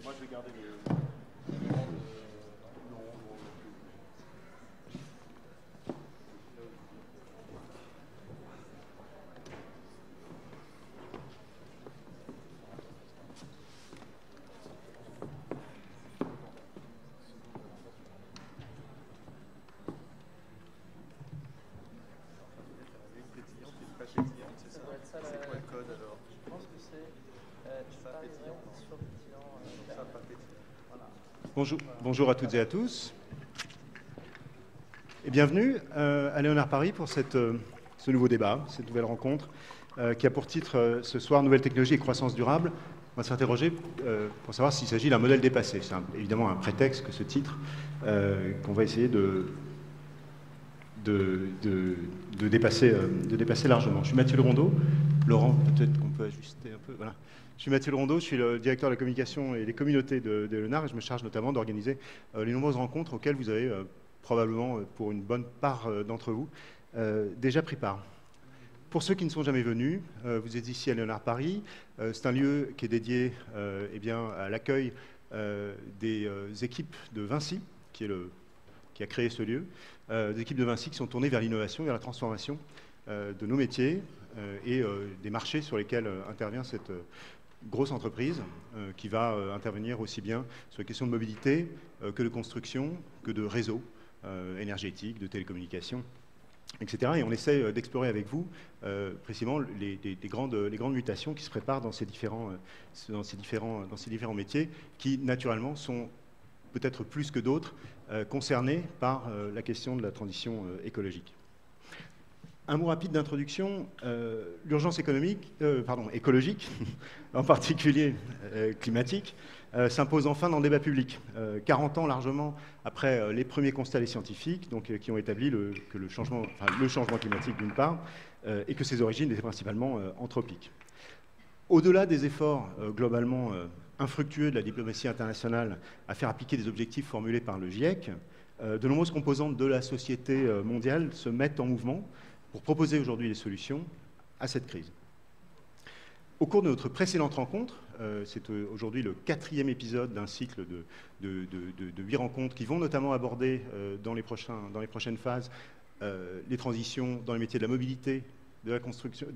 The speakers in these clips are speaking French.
Moi, je vais garder les... Bonjour à toutes et à tous et bienvenue à Léonard Paris pour ce nouveau débat, cette nouvelle rencontre qui a pour titre ce soir Nouvelles technologies et croissance durable. On va s'interroger pour savoir s'il s'agit d'un modèle dépassé. C'est évidemment un prétexte que ce titre qu'on va essayer de dépasser largement. Je suis Mathieu Lerondeau. Laurent, peut-être qu'on peut ajuster un peu. Voilà. Je suis Mathieu Lerondeau, je suis le directeur de la communication et des communautés de Léonard et je me charge notamment d'organiser les nombreuses rencontres auxquelles vous avez probablement, pour une bonne part d'entre vous, déjà pris part. Pour ceux qui ne sont jamais venus, vous êtes ici à Léonard Paris. C'est un lieu qui est dédié à l'accueil des équipes de Vinci, qui a créé ce lieu, des équipes de Vinci qui sont tournées vers l'innovation, vers la transformation de nos métiers et des marchés sur lesquels intervient cette grosse entreprise qui va intervenir aussi bien sur les questions de mobilité que de construction, que de réseaux énergétiques, de télécommunications, etc. Et on essaie d'explorer avec vous précisément les grandes mutations qui se préparent dans ces différents métiers qui, naturellement, sont peut-être plus que d'autres concernés par la question de la transition écologique. Un mot rapide d'introduction. L'urgence écologique, en particulier climatique, s'impose enfin dans le débat public. 40 ans largement après les premiers constats des scientifiques, qui ont établi que le changement climatique d'une part, et que ses origines étaient principalement anthropiques. Au-delà des efforts globalement infructueux de la diplomatie internationale à faire appliquer des objectifs formulés par le GIEC, de nombreuses composantes de la société mondiale se mettent en mouvement pour proposer aujourd'hui des solutions à cette crise. Au cours de notre précédente rencontre, c'est aujourd'hui le 4e épisode d'un cycle de 8 rencontres qui vont notamment aborder dans les prochaines phases les transitions dans les métiers de la mobilité, de la construction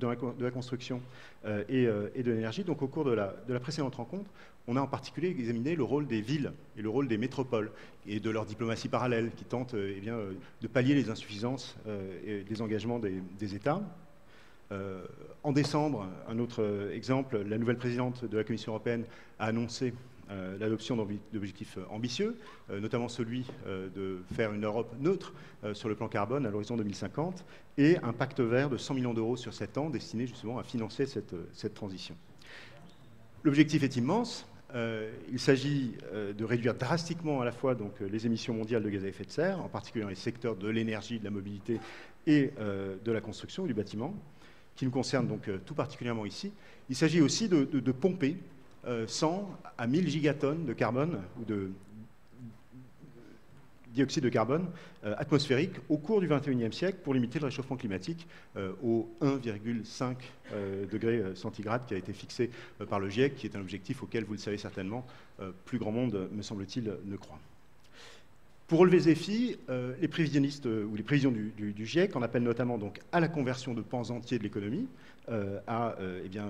et de l'énergie. Donc au cours de la précédente rencontre, on a en particulier examiné le rôle des villes et le rôle des métropoles et de leur diplomatie parallèle qui tente de pallier les insuffisances et des engagements des États. En décembre, un autre exemple, la nouvelle présidente de la Commission européenne a annoncé l'adoption d'objectifs ambitieux, notamment celui de faire une Europe neutre sur le plan carbone à l'horizon 2050 et un pacte vert de 100 millions d'euros sur 7 ans destiné justement à financer cette transition. L'objectif est immense. Il s'agit de réduire drastiquement à la fois les émissions mondiales de gaz à effet de serre, en particulier dans les secteurs de l'énergie, de la mobilité et de la construction, du bâtiment, qui nous concerne donc tout particulièrement ici. Il s'agit aussi de pomper 100 à 1000 gigatonnes de carbone ou de dioxyde de carbone atmosphérique au cours du XXIe siècle pour limiter le réchauffement climatique au 1,5 degré centigrade qui a été fixé par le GIEC, qui est un objectif auquel, vous le savez certainement, plus grand monde, me semble-t-il, ne croit. Pour relever ce défi, les prévisionnistes ou les prévisions du GIEC en appellent notamment donc à la conversion de pans entiers de l'économie, à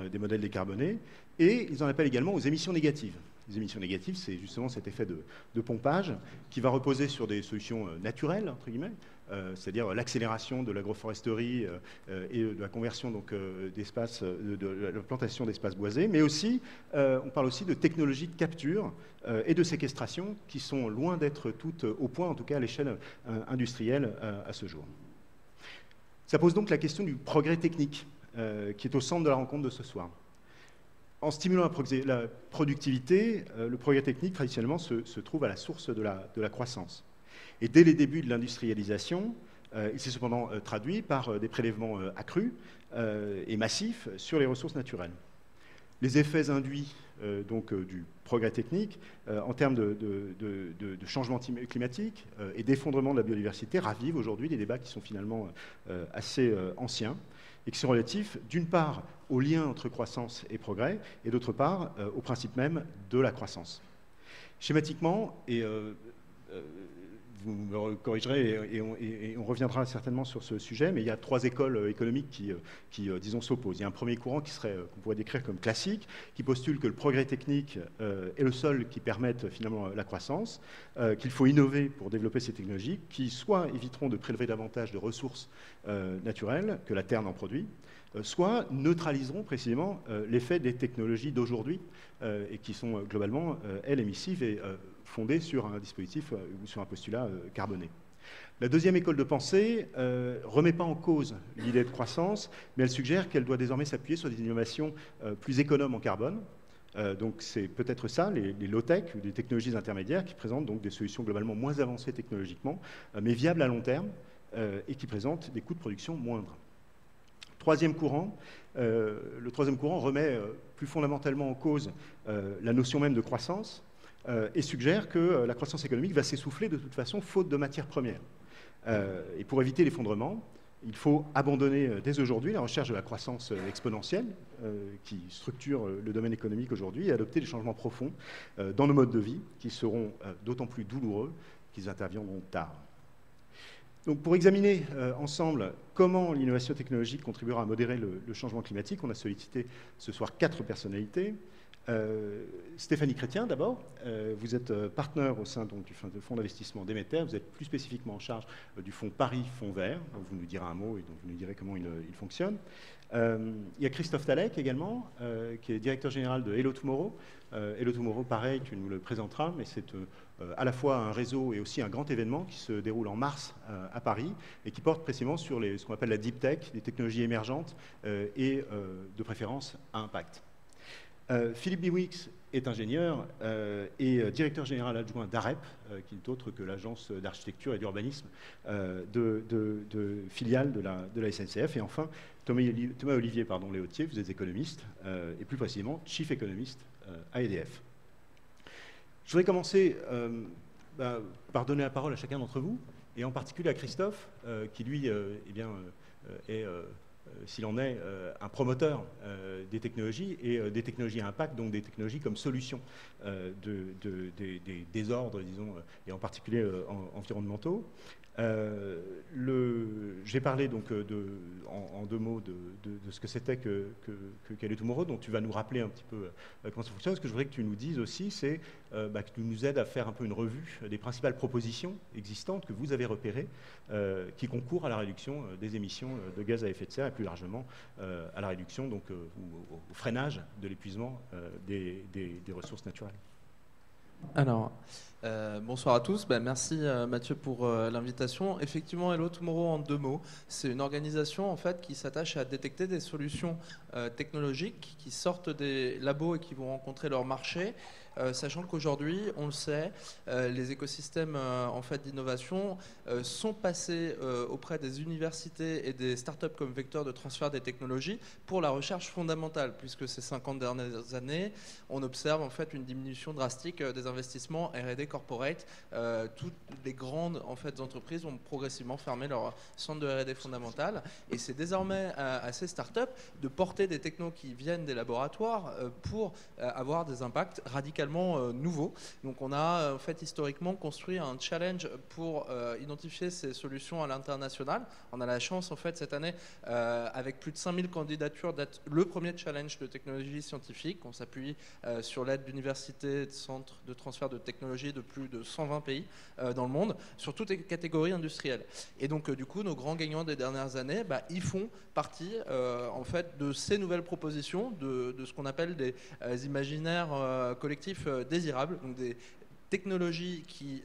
des modèles décarbonés, et ils en appellent également aux émissions négatives. Les émissions négatives, c'est justement cet effet de pompage qui va reposer sur des solutions naturelles, entre guillemets, c'est-à-dire l'accélération de l'agroforesterie et de la conversion d'espaces, de la plantation d'espaces boisés, mais aussi, on parle aussi de technologies de capture et de séquestration qui sont loin d'être toutes au point, en tout cas à l'échelle industrielle à ce jour. Ça pose donc la question du progrès technique qui est au centre de la rencontre de ce soir. En stimulant la productivité, le progrès technique, traditionnellement, se trouve à la source de la croissance. Et dès les débuts de l'industrialisation, il s'est cependant traduit par des prélèvements accrus et massifs sur les ressources naturelles. les effets induits du progrès technique en termes de changement climatique et d'effondrement de la biodiversité ravivent aujourd'hui des débats qui sont finalement assez anciens et qui sont relatifs, d'une part, au lien entre croissance et progrès, et d'autre part, au principe même de la croissance. Schématiquement, et vous me corrigerez et on reviendra certainement sur ce sujet, mais il y a 3 écoles économiques qui disons, s'opposent. Il y a un premier courant qu'on pourrait décrire comme classique, qui postule que le progrès technique est le seul qui permette finalement la croissance, qu'il faut innover pour développer ces technologies, qui soit éviteront de prélever davantage de ressources naturelles que la Terre n'en produit, soit neutraliseront précisément l'effet des technologies d'aujourd'hui et qui sont globalement, elles, émissives et fondées sur un dispositif ou sur un postulat carboné. La deuxième école de pensée ne remet pas en cause l'idée de croissance, mais elle suggère qu'elle doit désormais s'appuyer sur des innovations plus économes en carbone. Donc c'est peut-être ça, les low-tech ou des technologies intermédiaires qui présentent donc des solutions globalement moins avancées technologiquement, mais viables à long terme et qui présentent des coûts de production moindres. Le troisième courant remet plus fondamentalement en cause la notion même de croissance et suggère que la croissance économique va s'essouffler de toute façon faute de matières premières. Et pour éviter l'effondrement, il faut abandonner dès aujourd'hui la recherche de la croissance exponentielle qui structure le domaine économique aujourd'hui et adopter des changements profonds dans nos modes de vie qui seront d'autant plus douloureux qu'ils interviendront tard. Donc pour examiner ensemble comment l'innovation technologique contribuera à modérer le changement climatique, on a sollicité ce soir 4 personnalités. Stéphanie Chrétien d'abord, vous êtes partenaire au sein donc, du fonds d'investissement Déméter, vous êtes plus spécifiquement en charge du fonds Paris Fonds Vert, dont vous nous direz un mot et dont vous nous direz comment il fonctionne. Il y a Christophe Talek également, qui est directeur général de Hello Tomorrow. Hello Tomorrow, pareil, tu nous le présenteras, mais c'est à la fois un réseau et aussi un grand événement qui se déroule en mars à Paris et qui porte précisément sur ce qu'on appelle la deep tech, des technologies émergentes et de préférence à impact. Philippe Biwix est ingénieur et directeur général adjoint d'AREP, qui n'est autre que l'agence d'architecture et d'urbanisme de filiale de la SNCF. Et enfin, Thomas Olivier Léautier, vous êtes économiste et plus précisément chief économiste à EDF. Je voudrais commencer par donner la parole à chacun d'entre vous, et en particulier à Christophe, qui lui est s'il en est un promoteur des technologies et des technologies à impact, donc des technologies comme solution des désordres, disons, et en particulier environnementaux. J'ai parlé donc en 2 mots de ce que c'était que Hello Tomorrow, donc tu vas nous rappeler un petit peu comment ça fonctionne. Ce que je voudrais que tu nous dises aussi, c'est que tu nous aides à faire un peu une revue des principales propositions existantes que vous avez repérées qui concourent à la réduction des émissions de gaz à effet de serre et plus largement à la réduction, donc au freinage de l'épuisement des ressources naturelles. Alors, bonsoir à tous. Merci Mathieu pour l'invitation. Effectivement, Hello Tomorrow en 2 mots, c'est une organisation en fait qui s'attache à détecter des solutions technologiques qui sortent des labos et qui vont rencontrer leur marché. Sachant qu'aujourd'hui, on le sait, les écosystèmes en fait, d'innovation sont passés auprès des universités et des startups comme vecteurs de transfert des technologies pour la recherche fondamentale, puisque ces 50 dernières années, on observe en fait, une diminution drastique des investissements R&D corporate. Toutes les grandes en fait, entreprises ont progressivement fermé leur centre de R&D fondamental, et c'est désormais à ces startups de porter des technos qui viennent des laboratoires pour avoir des impacts radicalement nouveau. Donc on a en fait historiquement construit un challenge pour identifier ces solutions à l'international. On a la chance en fait cette année avec plus de 5000 candidatures d'être le premier challenge de technologie scientifique. On s'appuie sur l'aide d'universités, de centres de transfert de technologie de plus de 120 pays dans le monde sur toutes les catégories industrielles. Et donc du coup nos grands gagnants des dernières années, ils font partie en fait de ces nouvelles propositions de ce qu'on appelle des imaginaires collectifs désirables, donc des technologies qui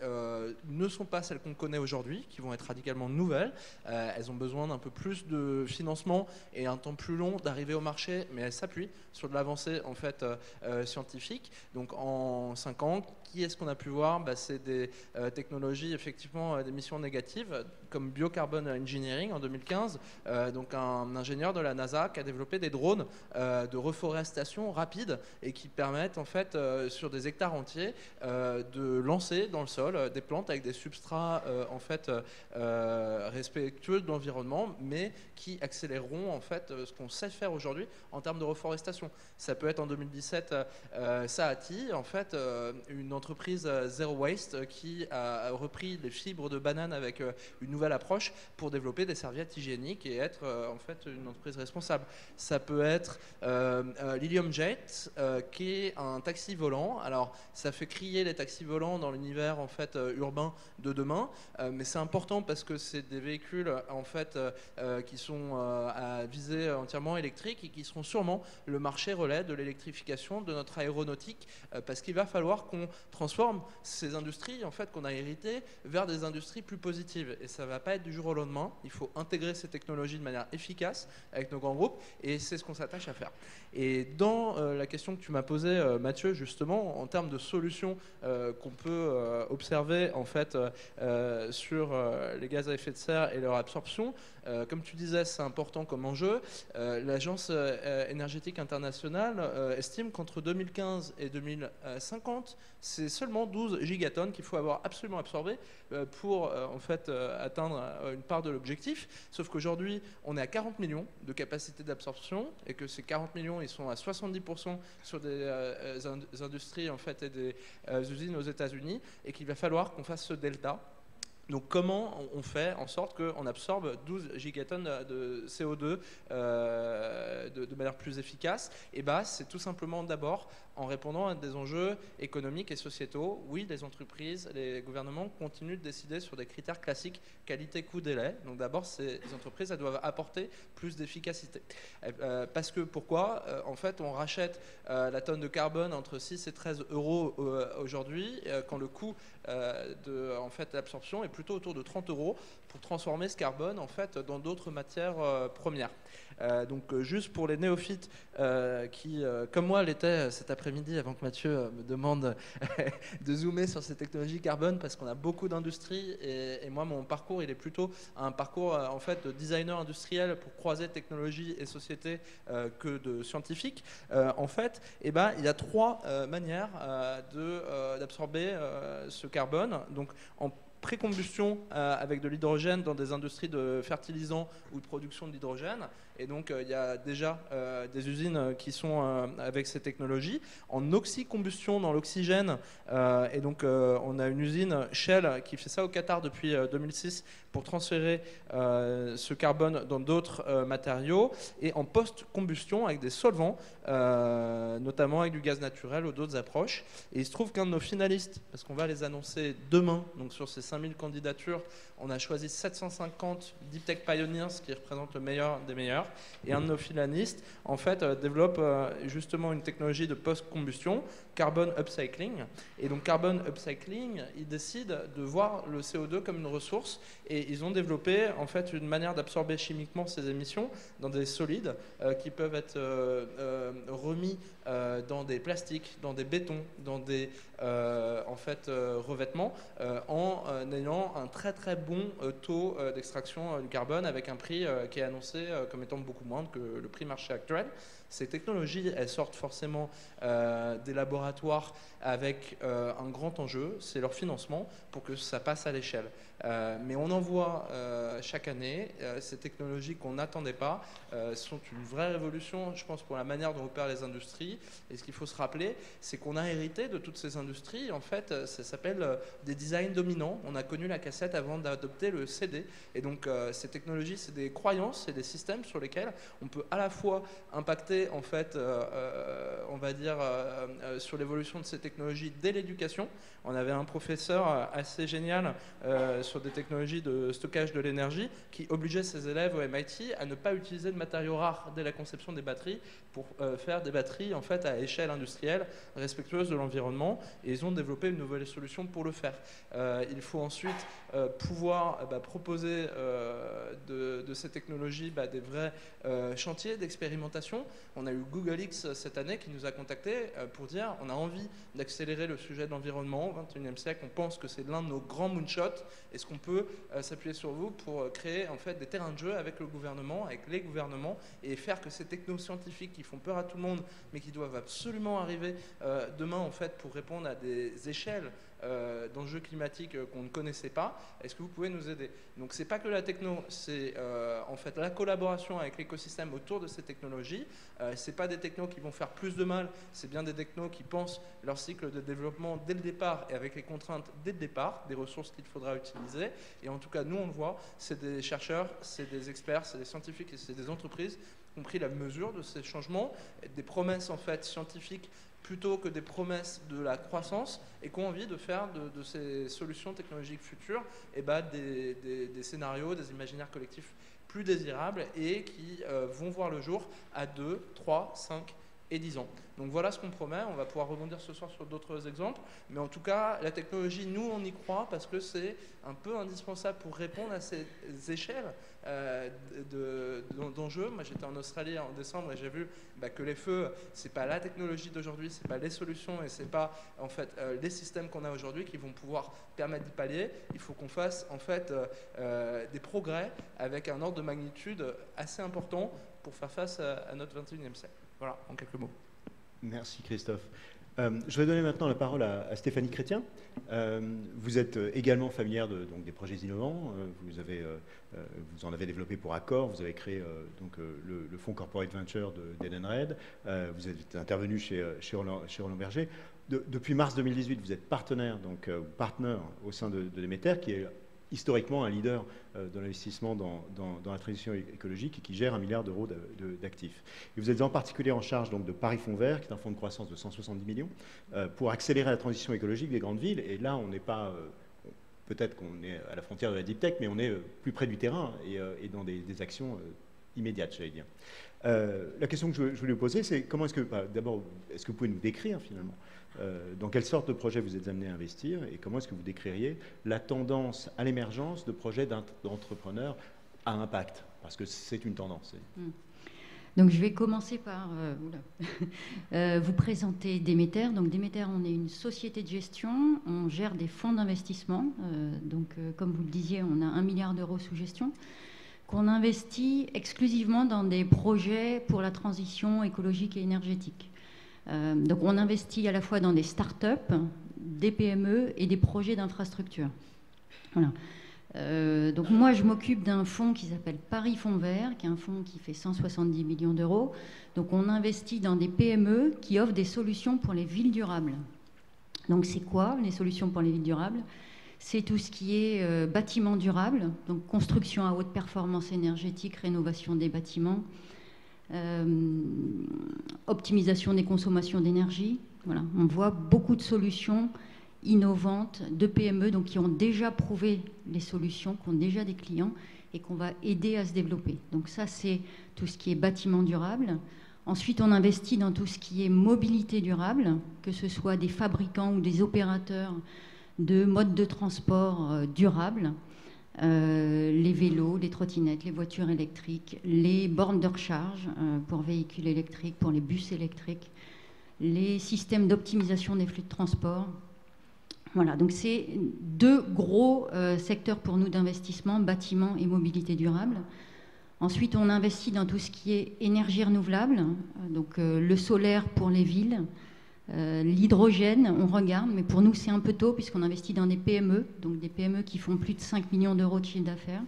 ne sont pas celles qu'on connaît aujourd'hui, qui vont être radicalement nouvelles. Elles ont besoin d'un peu plus de financement et un temps plus long d'arriver au marché, mais elles s'appuient sur de l'avancée en fait, scientifique. Donc en 5 ans, qui est-ce qu'on a pu voir? C'est des technologies effectivement d'émissions négatives comme Biocarbon Engineering en 2015, donc un ingénieur de la NASA qui a développé des drones de reforestation rapide et qui permettent en fait sur des hectares entiers de lancer dans le sol des plantes avec des substrats en fait respectueux de l'environnement, mais qui accéléreront en fait ce qu'on sait faire aujourd'hui en termes de reforestation. Ça peut être en 2017 Saati, en fait une entreprise Zero Waste qui a repris les fibres de banane avec une nouvelle approche pour développer des serviettes hygiéniques et être en fait une entreprise responsable. Ça peut être Lilium Jet qui est un taxi volant. Alors ça fait crier les taxis volants dans l'univers en fait urbain de demain, mais c'est important parce que c'est des véhicules en fait qui sont à visée entièrement électrique et qui seront sûrement le marché relais de l'électrification de notre aéronautique, parce qu'il va falloir qu'on transforme ces industries en fait qu'on a héritées vers des industries plus positives, et ça va pas être du jour au lendemain. Il faut intégrer ces technologies de manière efficace avec nos grands groupes, et c'est ce qu'on s'attache à faire. Et dans la question que tu m'as posée, Mathieu, justement, en termes de solutions qu'on peut observer en fait sur les gaz à effet de serre et leur absorption, comme tu disais, c'est important comme enjeu. L'Agence énergétique internationale estime qu'entre 2015 et 2050, c'est seulement 12 gigatonnes qu'il faut avoir absolument absorbé pour en fait atteindre une part de l'objectif. Sauf qu'aujourd'hui, on est à 40 millions de capacité d'absorption, et que ces 40 millions, ils sont à 70% sur des industries en fait et des usines aux États-Unis, et qu'il va falloir qu'on fasse ce delta. Donc comment on fait en sorte qu'on absorbe 12 gigatonnes de CO2 de manière plus efficace? Et c'est tout simplement d'abord en répondant à des enjeux économiques et sociétaux. Oui, les entreprises, les gouvernements continuent de décider sur des critères classiques, qualité, coût, délai. Donc d'abord, ces entreprises, elles doivent apporter plus d'efficacité. Parce que pourquoi? En fait, on rachète la tonne de carbone entre 6 et 13 euros aujourd'hui, quand le coût de en fait, l'absorption est plutôt autour de 30 euros pour transformer ce carbone en fait, dans d'autres matières premières. Donc juste pour les néophytes qui, comme moi l'étaient cet après-midi avant que Mathieu me demande de zoomer sur ces technologies carbone, parce qu'on a beaucoup d'industries, et moi mon parcours il est plutôt un parcours en fait de designer industriel pour croiser technologie et société que de scientifique. En fait, il y a trois manières d'absorber ce carbone. Donc en pré-combustion avec de l'hydrogène dans des industries de fertilisants ou de production d'hydrogène. Et donc, il y a déjà des usines qui sont avec ces technologies. En oxycombustion dans l'oxygène, et donc on a une usine Shell qui fait ça au Qatar depuis 2006 pour transférer ce carbone dans d'autres matériaux. Et en post-combustion avec des solvants, notamment avec du gaz naturel ou d'autres approches. Et il se trouve qu'un de nos finalistes, parce qu'on va les annoncer demain, donc sur ces 5000 candidatures, on a choisi 750 Deep Tech Pioneers qui représentent le meilleur des meilleurs. Et un de nos finalistes, en fait, développe justement une technologie de post-combustion, carbon upcycling. Et donc, carbon upcycling, ils décident de voir le CO2 comme une ressource, et ils ont développé en fait une manière d'absorber chimiquement ces émissions dans des solides qui peuvent être remis dans des plastiques, dans des bétons, dans des en fait, revêtements, en ayant un très très bon taux d'extraction du carbone avec un prix qui est annoncé comme étant beaucoup moindre que le prix marché actuel. Ces technologies, elles sortent forcément des laboratoires avec un grand enjeu, c'est leur financement pour que ça passe à l'échelle. Mais on en voit chaque année. Ces technologies qu'on n'attendait pas sont une vraie révolution, je pense, pour la manière dont opèrent les industries. Et ce qu'il faut se rappeler, c'est qu'on a hérité de toutes ces industries. En fait, ça s'appelle des designs dominants. On a connu la cassette avant d'adopter le CD. Et donc, ces technologies, c'est des croyances, c'est des systèmes sur lesquels on peut à la fois impacter, en fait, on va dire, sur l'évolution de ces technologies dès l'éducation. On avait un professeur assez génial sur des technologies de stockage de l'énergie qui obligeait ses élèves au MIT à ne pas utiliser de matériaux rares dès la conception des batteries pour faire des batteries en fait à échelle industrielle respectueuse de l'environnement, et ils ont développé une nouvelle solution pour le faire. Il faut ensuite pouvoir proposer de ces technologies des vrais chantiers d'expérimentation. On a eu Google X cette année qui nous a contactés pour dire on a envie d'accélérer le sujet de l'environnement au XXIe siècle. On pense que c'est l'un de nos grands moonshots. Est-ce qu'on peut s'appuyer sur vous pour créer en fait des terrains de jeu avec le gouvernement, avec les gouvernements, et faire que ces technoscientifiques qui font peur à tout le monde, mais qui doivent absolument arriver demain en fait pour répondre à des échelles d'enjeux climatiques qu'on ne connaissait pas. Est-ce que vous pouvez nous aider? Donc c'est pas que la techno, c'est en fait la collaboration avec l'écosystème autour de ces technologies. C'est pas des technos qui vont faire plus de mal, c'est bien des technos qui pensent leur cycle de développement dès le départ et avec les contraintes dès le départ, des ressources qu'il faudra utiliser. Et en tout cas, nous on le voit, c'est des chercheurs, c'est des experts, c'est des scientifiques et c'est des entreprises qui ont pris la mesure de ces changements, des promesses en fait scientifiques plutôt que des promesses de la croissance, et qui ont envie de faire de ces solutions technologiques futures des scénarios, des imaginaires collectifs plus désirables et qui vont voir le jour à 2, 3, 5 et 10 ans. Donc voilà ce qu'on promet. On va pouvoir rebondir ce soir sur d'autres exemples. Mais en tout cas, la technologie, nous, on y croit parce que c'est un peu indispensable pour répondre à ces échelles d'enjeux. Moi, j'étais en Australie en décembre et j'ai vu que les feux, c'est pas la technologie d'aujourd'hui, c'est pas les solutions et c'est pas en fait les systèmes qu'on a aujourd'hui qui vont pouvoir permettre d'y pallier. Il faut qu'on fasse en fait des progrès avec un ordre de magnitude assez important pour faire face à notre 21e siècle. Voilà, en quelques mots. Merci Christophe. Je vais donner maintenant la parole à Stéphanie Chrétien. Vous êtes également familière donc, des projets innovants. Vous en avez développé pour Accor. Vous avez créé le fonds Corporate Venture d'Edenred. Vous êtes intervenu chez Roland Berger. Depuis mars 2018, vous êtes partenaire au sein de Demeter, qui est historiquement un leader de l'investissement dans la transition écologique et qui gère 1 milliard d'euros d'actifs. Et vous êtes en particulier en charge donc, de Paris Fonds Vert, qui est un fonds de croissance de 170 millions, pour accélérer la transition écologique des grandes villes. Et là, on n'est pas... peut-être qu'on est à la frontière de la deep tech, mais on est plus près du terrain et dans des actions immédiates, j'allais dire. La question que je voulais vous poser, c'est comment est-ce que... D'abord, est-ce que vous pouvez nous décrire finalement dans quelle sorte de projet vous êtes amené à investir et comment est-ce que vous décririez la tendance à l'émergence de projets d'entrepreneurs à impact? Parce que c'est une tendance. Donc je vais commencer par vous présenter Demeter. Donc Demeter, on est une société de gestion, on gère des fonds d'investissement. Comme vous le disiez, on a 1 milliard d'euros sous gestion qu'on investit exclusivement dans des projets pour la transition écologique et énergétique. Donc on investit à la fois dans des start-up, des PME et des projets d'infrastructure. Voilà. Donc moi je m'occupe d'un fonds qui s'appelle Paris Fonds Vert, qui est un fonds qui fait 170 millions d'euros. Donc on investit dans des PME qui offrent des solutions pour les villes durables. Donc c'est quoi les solutions pour les villes durables? C'est tout ce qui est bâtiment durable, donc construction à haute performance énergétique, rénovation des bâtiments, optimisation des consommations d'énergie. Voilà. On voit beaucoup de solutions innovantes de PME donc qui ont déjà prouvé les solutions, qui ont déjà des clients et qu'on va aider à se développer. Donc ça, c'est tout ce qui est bâtiment durable. Ensuite, on investit dans tout ce qui est mobilité durable, que ce soit des fabricants ou des opérateurs de modes de transport durables. Les vélos, les trottinettes, les voitures électriques, les bornes de recharge pour véhicules électriques, pour les bus électriques, les systèmes d'optimisation des flux de transport. Voilà, donc c'est 2 gros secteurs pour nous d'investissement, bâtiment et mobilité durable. Ensuite, on investit dans tout ce qui est énergie renouvelable, donc le solaire pour les villes, l'hydrogène, on regarde, mais pour nous c'est un peu tôt puisqu'on investit dans des PME, donc des PME qui font plus de 5 millions d'euros de chiffre d'affaires.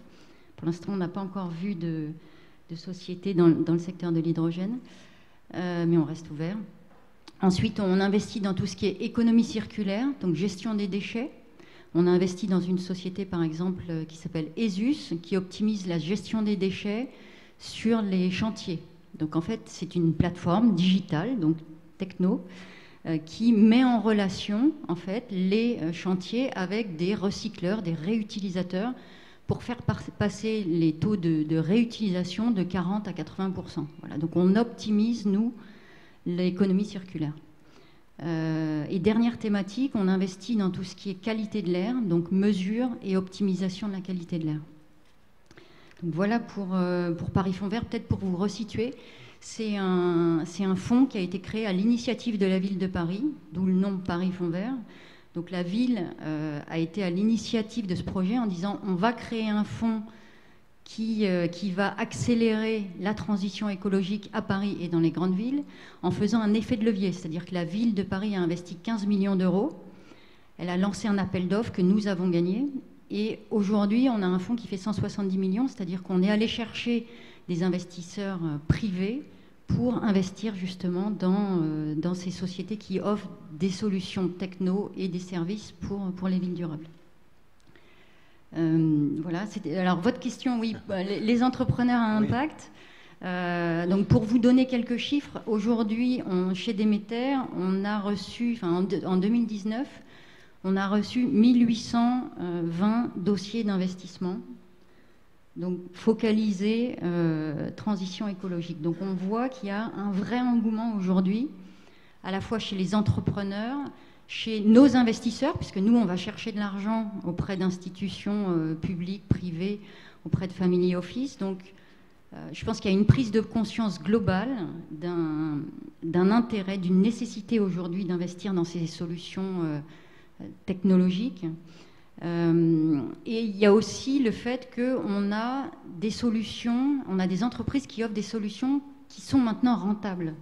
Pour l'instant, on n'a pas encore vu de société dans le secteur de l'hydrogène, mais on reste ouvert. Ensuite, on investit dans tout ce qui est économie circulaire, donc gestion des déchets. On a investi dans une société, par exemple, qui s'appelle ESUS, qui optimise la gestion des déchets sur les chantiers. Donc en fait, c'est une plateforme digitale, donc techno, qui met en relation en fait les chantiers avec des recycleurs, des réutilisateurs, pour faire passer les taux de réutilisation de 40 à 80%. Voilà, donc on optimise, nous, l'économie circulaire. Et dernière thématique, on investit dans tout ce qui est qualité de l'air, donc mesure et optimisation de la qualité de l'air. Donc voilà pour Paris Fonds Vert, peut-être pour vous resituer. C'est un fonds qui a été créé à l'initiative de la ville de Paris, d'où le nom Paris Fonds Vert. Donc la ville a été à l'initiative de ce projet en disant on va créer un fonds qui va accélérer la transition écologique à Paris et dans les grandes villes en faisant un effet de levier. C'est-à-dire que la ville de Paris a investi 15 millions d'euros. Elle a lancé un appel d'offres que nous avons gagné. Et aujourd'hui, on a un fonds qui fait 170 millions, c'est-à-dire qu'on est allé chercher des investisseurs privés pour investir justement dans ces sociétés qui offrent des solutions techno et des services pour les villes durables. Voilà. Alors votre question, oui, les entrepreneurs à impact. Donc pour vous donner quelques chiffres, aujourd'hui, chez Demeter, on a reçu, en 2019, on a reçu 1820 dossiers d'investissement, donc focalisés transition écologique. Donc on voit qu'il y a un vrai engouement aujourd'hui, à la fois chez les entrepreneurs, chez nos investisseurs, puisque nous, on va chercher de l'argent auprès d'institutions publiques, privées, auprès de family office. Donc je pense qu'il y a une prise de conscience globale d'un intérêt, d'une nécessité aujourd'hui d'investir dans ces solutions technologique. Et il y a aussi le fait qu'on a des solutions, on a des entreprises qui offrent des solutions qui sont maintenant rentables.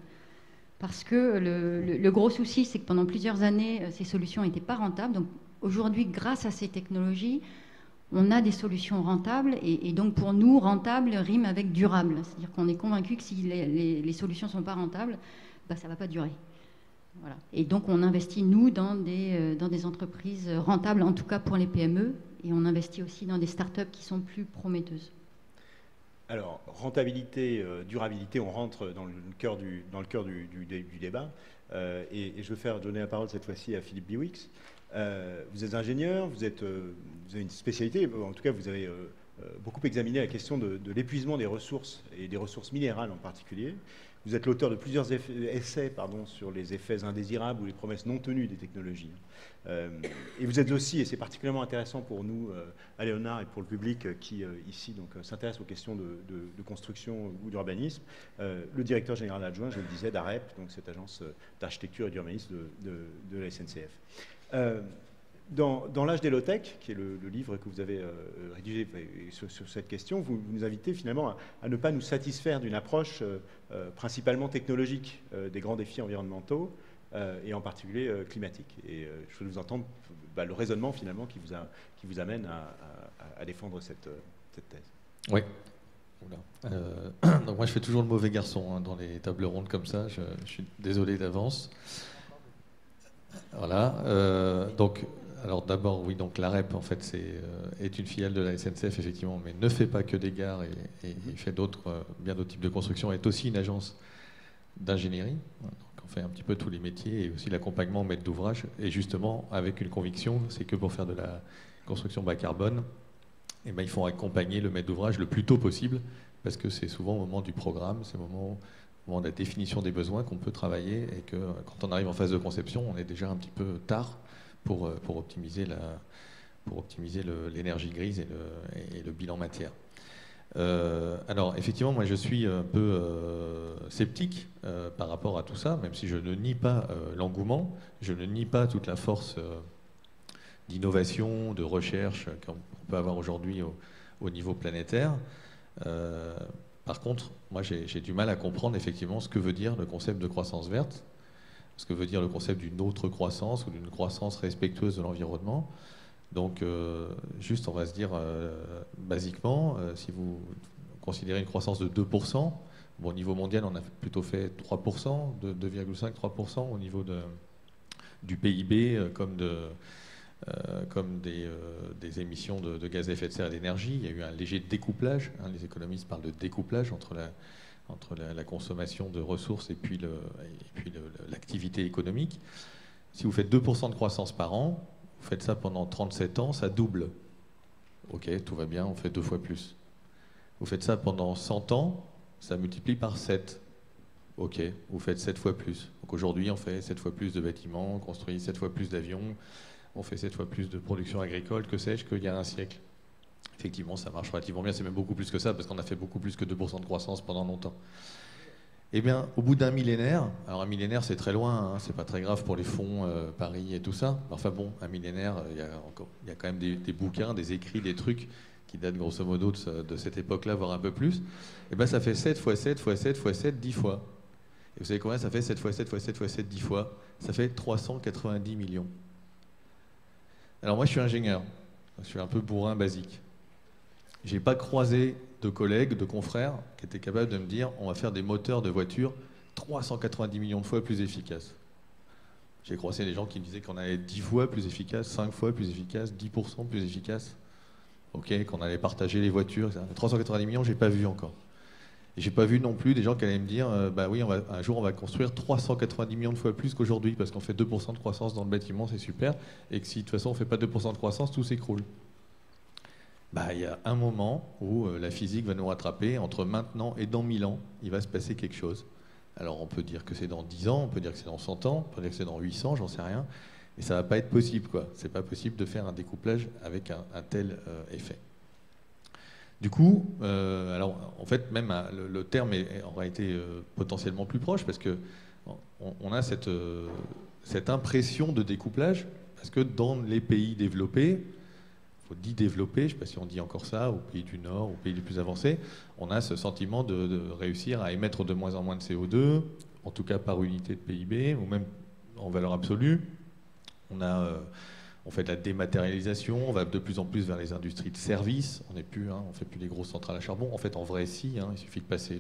Parce que le gros souci, c'est que pendant plusieurs années, ces solutions n'étaient pas rentables. Donc aujourd'hui, grâce à ces technologies, on a des solutions rentables. Et donc pour nous, rentable rime avec durable. C'est-à-dire qu'on est convaincu que si les solutions ne sont pas rentables, ça ne va pas durer. Voilà. Et donc on investit, nous, dans des entreprises rentables, en tout cas pour les PME, et on investit aussi dans des startups qui sont plus prometteuses. Alors, rentabilité, durabilité, on rentre dans le cœur du débat. Et je vais donner la parole cette fois-ci à Philippe Biwix. Vous êtes ingénieur, vous avez une spécialité, en tout cas vous avez beaucoup examiné la question de l'épuisement des ressources, et des ressources minérales en particulier. Vous êtes l'auteur de plusieurs essais sur les effets indésirables ou les promesses non tenues des technologies. Et vous êtes aussi, et c'est particulièrement intéressant pour nous, à Léonard, et pour le public qui, ici, s'intéresse aux questions de construction ou d'urbanisme, le directeur général adjoint, je le disais, d'AREP, donc cette agence d'architecture et d'urbanisme de la SNCF. Dans l'âge des low-tech, qui est le livre que vous avez rédigé sur cette question, vous nous invitez finalement à ne pas nous satisfaire d'une approche principalement technologique des grands défis environnementaux et en particulier climatiques. Et je voulais vous entendre le raisonnement finalement qui vous amène à défendre cette thèse. Oui. Donc moi je fais toujours le mauvais garçon dans les tables rondes comme ça, je suis désolé d'avance. Voilà. Alors d'abord, oui, donc l'AREP, en fait, est une filiale de la SNCF, effectivement, mais ne fait pas que des gares et fait bien d'autres types de construction, est aussi une agence d'ingénierie. Donc on fait un petit peu tous les métiers et aussi l'accompagnement au maître d'ouvrage. Et justement, avec une conviction, c'est que pour faire de la construction bas carbone, il faut accompagner le maître d'ouvrage le plus tôt possible, parce que c'est souvent au moment du programme, c'est au moment de la définition des besoins qu'on peut travailler, et que quand on arrive en phase de conception, on est déjà un petit peu tard pour optimiser l'énergie grise et le bilan matière. Alors effectivement, moi je suis un peu sceptique par rapport à tout ça, même si je ne nie pas l'engouement, je ne nie pas toute la force d'innovation, de recherche qu'on peut avoir aujourd'hui au niveau planétaire. Par contre, moi j'ai du mal à comprendre effectivement ce que veut dire le concept de croissance verte, ce que veut dire le concept d'une autre croissance ou d'une croissance respectueuse de l'environnement. Donc, juste, on va se dire, basiquement, si vous considérez une croissance de 2%, au niveau mondial, on a plutôt fait 3%, 2,5-3% au niveau du PIB, comme des émissions de gaz à effet de serre et d'énergie. Il y a eu un léger découplage. Les économistes parlent de découplage entre la consommation de ressources et puis l'activité économique. Si vous faites 2% de croissance par an, vous faites ça pendant 37 ans, ça double. Ok, tout va bien, on fait 2 fois plus. Vous faites ça pendant 100 ans, ça multiplie par 7. Ok, vous faites 7 fois plus. Donc aujourd'hui, on fait 7 fois plus de bâtiments, on construit 7 fois plus d'avions, on fait 7 fois plus de production agricole, que sais-je, qu'il y a un siècle. Effectivement, ça marche relativement bien. C'est même beaucoup plus que ça, parce qu'on a fait beaucoup plus que 2% de croissance pendant longtemps. Eh bien, au bout d'un millénaire, alors un millénaire c'est très loin, hein, c'est pas très grave pour les fonds Paris et tout ça. Enfin bon, un millénaire, il y a quand même des bouquins, des écrits, des trucs qui datent grosso modo de cette époque-là, voire un peu plus. Eh bien, ça fait 7 fois 7 fois 7 fois 7, 10 fois. Et vous savez combien ça fait 7 fois 7 fois 7 fois 7, 10 fois? Ça fait 390 millions. Alors moi, je suis ingénieur. Je suis un peu bourrin basique. J'ai pas croisé de collègues, de confrères qui étaient capables de me dire on va faire des moteurs de voitures 390 millions de fois plus efficaces. J'ai croisé des gens qui me disaient qu'on allait 10 fois plus efficace, 5 fois plus efficace, 10% plus efficace. Ok, qu'on allait partager les voitures, etc. 390 millions, j'ai pas vu encore. Et j'ai pas vu non plus des gens qui allaient me dire bah oui, un jour on va construire 390 millions de fois plus qu'aujourd'hui parce qu'on fait 2% de croissance dans le bâtiment, c'est super, et que si de toute façon on fait pas 2% de croissance, tout s'écroule. Bah, il y a un moment où la physique va nous rattraper. Entre maintenant et dans 1000 ans, il va se passer quelque chose. Alors on peut dire que c'est dans 10 ans, on peut dire que c'est dans 100 ans, on peut dire que c'est dans 800, j'en sais rien. Mais ça ne va pas être possible, quoi. C'est pas possible de faire un découplage avec un tel effet. Du coup, alors en fait, même le terme est en réalité potentiellement plus proche parce que on a cette impression de découplage parce que dans les pays développés, dit développé, je ne sais pas si on dit encore ça, aux pays du Nord, aux pays les plus avancés, on a ce sentiment de réussir à émettre de moins en moins de CO2, en tout cas par unité de PIB, ou même en valeur absolue. On fait de la dématérialisation, on va de plus en plus vers les industries de services, on ne fait plus les grosses centrales à charbon. En fait, en vrai, si, il suffit de passer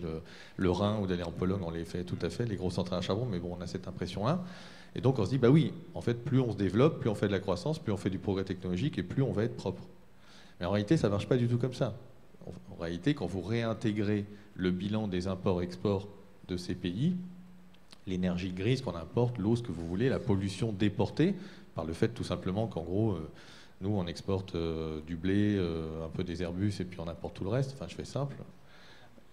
le Rhin ou d'aller en Pologne, on les fait tout à fait, les grosses centrales à charbon, mais bon, on a cette impression-là. Et donc on se dit, bah oui, en fait, plus on se développe, plus on fait de la croissance, plus on fait du progrès technologique et plus on va être propre. Mais en réalité, ça ne marche pas du tout comme ça. En réalité, quand vous réintégrez le bilan des imports-exports de ces pays, l'énergie grise qu'on importe, l'eau, ce que vous voulez, la pollution déportée, par le fait tout simplement qu'en gros, nous, on exporte du blé, un peu des Airbus et puis on importe tout le reste, enfin je fais simple.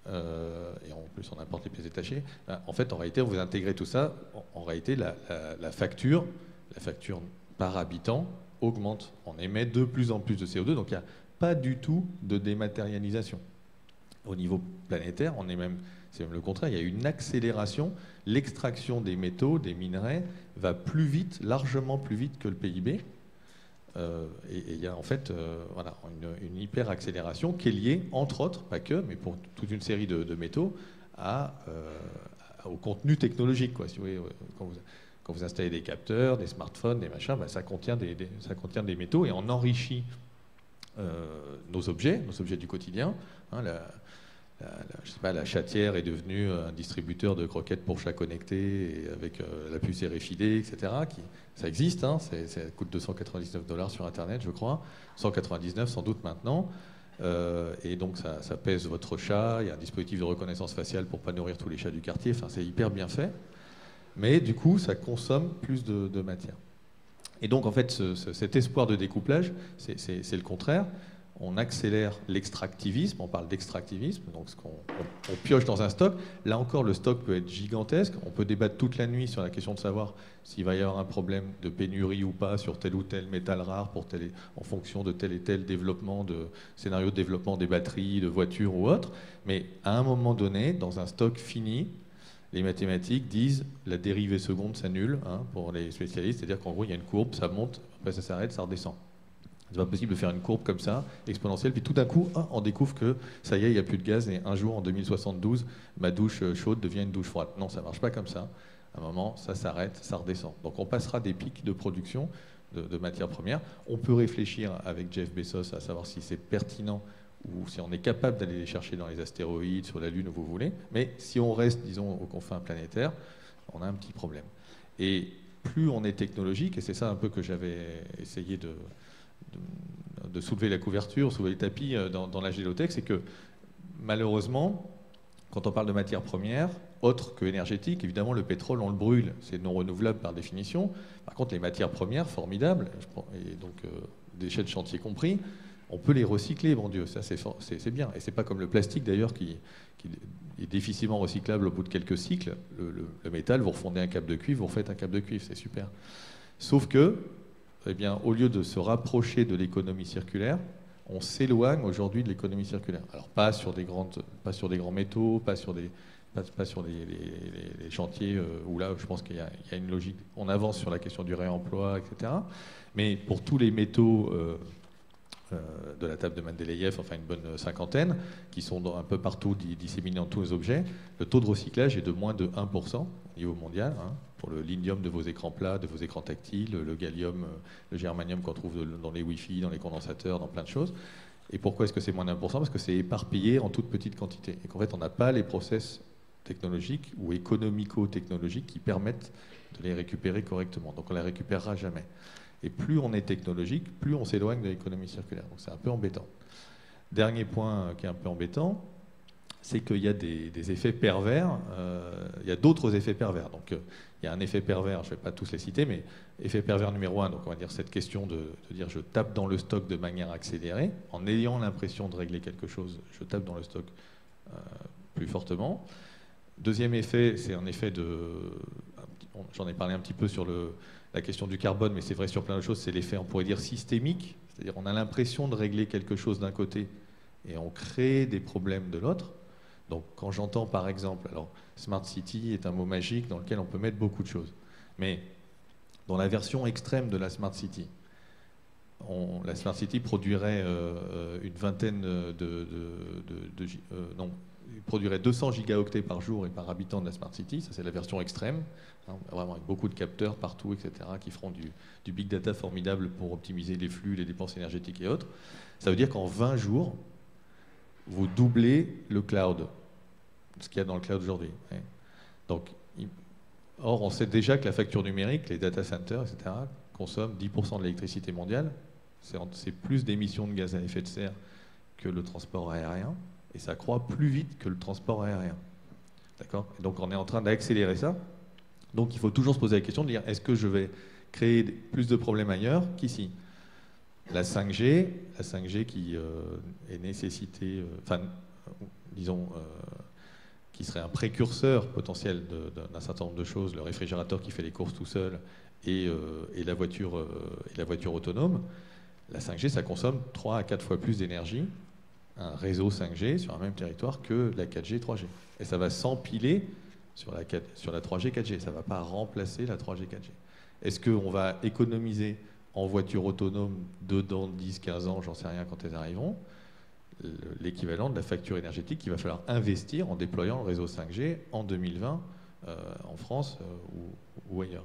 Et en plus on importe les pièces détachées. En fait, en réalité, on vous intégrez tout ça. En réalité, la facture par habitant augmente. On émet de plus en plus de CO2, donc il n'y a pas du tout de dématérialisation. Au niveau planétaire, c'est même le contraire. Il y a une accélération. L'extraction des métaux, des minerais, va plus vite, largement plus vite que le PIB. Et il y a en fait une hyper-accélération qui est liée, entre autres, pas que, mais pour toute une série de métaux, au contenu technologique. Quoi. Si vous voyez, quand vous installez des capteurs, des smartphones, des machins, ça contient des métaux et on enrichit nos objets du quotidien. Je sais pas, la Chatière est devenue un distributeur de croquettes pour chats connectés et avec la puce RFID, etc. Ça existe, ça coûte $299 sur Internet, je crois. 199 sans doute maintenant. Et donc ça pèse votre chat, il y a un dispositif de reconnaissance faciale pour pas nourrir tous les chats du quartier, enfin c'est hyper bien fait. Mais du coup, ça consomme plus de matière. Et donc en fait, cet espoir de découplage, c'est le contraire. On accélère l'extractivisme, on parle d'extractivisme, donc on pioche dans un stock. Là encore, le stock peut être gigantesque. On peut débattre toute la nuit sur la question de savoir s'il va y avoir un problème de pénurie ou pas sur tel ou tel métal rare en fonction de tel et tel scénario de développement des batteries, de voitures ou autres. Mais à un moment donné, dans un stock fini, les mathématiques disent la dérivée seconde s'annule pour les spécialistes, c'est-à-dire qu'en gros, il y a une courbe, ça monte, après ça s'arrête, ça redescend. C'est pas possible de faire une courbe comme ça, exponentielle, puis tout d'un coup, on découvre que ça y est, il n'y a plus de gaz, et un jour, en 2072, ma douche chaude devient une douche froide. Non, ça ne marche pas comme ça. À un moment, ça s'arrête, ça redescend. Donc on passera des pics de production de matières premières. On peut réfléchir avec Jeff Bezos à savoir si c'est pertinent ou si on est capable d'aller les chercher dans les astéroïdes, sur la Lune, où vous voulez. Mais si on reste, disons, aux confins planétaires, on a un petit problème. Et plus on est technologique, et c'est ça un peu que j'avais essayé de soulever la couverture, soulever le tapis dans la géotech, c'est que malheureusement, quand on parle de matières premières, autres que énergétiques, évidemment le pétrole on le brûle, c'est non renouvelable par définition. Par contre les matières premières, formidables, et donc déchets de chantier compris, on peut les recycler, mon Dieu, ça c'est bien. Et c'est pas comme le plastique d'ailleurs qui est difficilement recyclable au bout de quelques cycles. Le métal, vous refondez un câble de cuivre, vous refaites un câble de cuivre, c'est super. Sauf que, eh bien, au lieu de se rapprocher de l'économie circulaire, on s'éloigne aujourd'hui de l'économie circulaire. Alors pas sur des grands métaux, pas sur les chantiers où là, je pense qu'il y a une logique. On avance sur la question du réemploi, etc. Mais pour tous les métaux de la table de Mendeleïev, enfin une bonne cinquantaine, qui sont un peu partout disséminés dans tous les objets, le taux de recyclage est de moins de 1% au niveau mondial, hein, pour le lithium de vos écrans plats, de vos écrans tactiles, le gallium, le germanium qu'on trouve dans les Wi-Fi, dans les condensateurs, dans plein de choses. Et pourquoi est-ce que c'est moins de 1% ? Parce que c'est éparpillé en toute petite quantité. Et qu'en fait, on n'a pas les process technologiques ou économico-technologiques qui permettent de les récupérer correctement. Donc on ne les récupérera jamais. Et plus on est technologique, plus on s'éloigne de l'économie circulaire. Donc c'est un peu embêtant. Dernier point qui est un peu embêtant, c'est qu'il y a des effets pervers. Il y a d'autres effets pervers. Donc il y a un effet pervers, je ne vais pas tous les citer, mais effet pervers numéro 1, donc on va dire cette question de dire je tape dans le stock de manière accélérée, en ayant l'impression de régler quelque chose, je tape dans le stock plus fortement. Deuxième effet, c'est un effet j'en ai parlé un petit peu sur la question du carbone, mais c'est vrai sur plein de choses, c'est l'effet, on pourrait dire, systémique. C'est-à-dire on a l'impression de régler quelque chose d'un côté et on crée des problèmes de l'autre. Donc quand j'entends par exemple, alors Smart City est un mot magique dans lequel on peut mettre beaucoup de choses. Mais dans la version extrême de la Smart City, la Smart City produirait une vingtaine il produirait 200 gigaoctets par jour et par habitant de la Smart City. Ça, c'est la version extrême, hein, vraiment avec beaucoup de capteurs partout, etc., qui feront du big data formidable pour optimiser les flux, les dépenses énergétiques et autres. Ça veut dire qu'en 20 jours, vous doublez le cloud, ce qu'il y a dans le cloud aujourd'hui. Ouais. Donc, or, on sait déjà que la facture numérique, les data centers, etc., consomment 10% de l'électricité mondiale. C'est plus d'émissions de gaz à effet de serre que le transport aérien. Et ça croît plus vite que le transport aérien. D'accord ? Donc on est en train d'accélérer ça. Donc il faut toujours se poser la question de dire est-ce que je vais créer plus de problèmes ailleurs qu'ici ? La 5G qui est nécessitée, qui serait un précurseur potentiel d'un certain nombre de choses, le réfrigérateur qui fait les courses tout seul et la voiture autonome. La 5G, ça consomme 3 à 4 fois plus d'énergie, un réseau 5G sur un même territoire que la 4G, 3G. Et ça va s'empiler sur la 3G, 4G. Ça ne va pas remplacer la 3G, 4G. Est-ce qu'on va économiser en voiture autonome dans 10, 15 ans, j'en sais rien quand elles arriveront, l'équivalent de la facture énergétique qu'il va falloir investir en déployant le réseau 5G en 2020 en France ou ailleurs.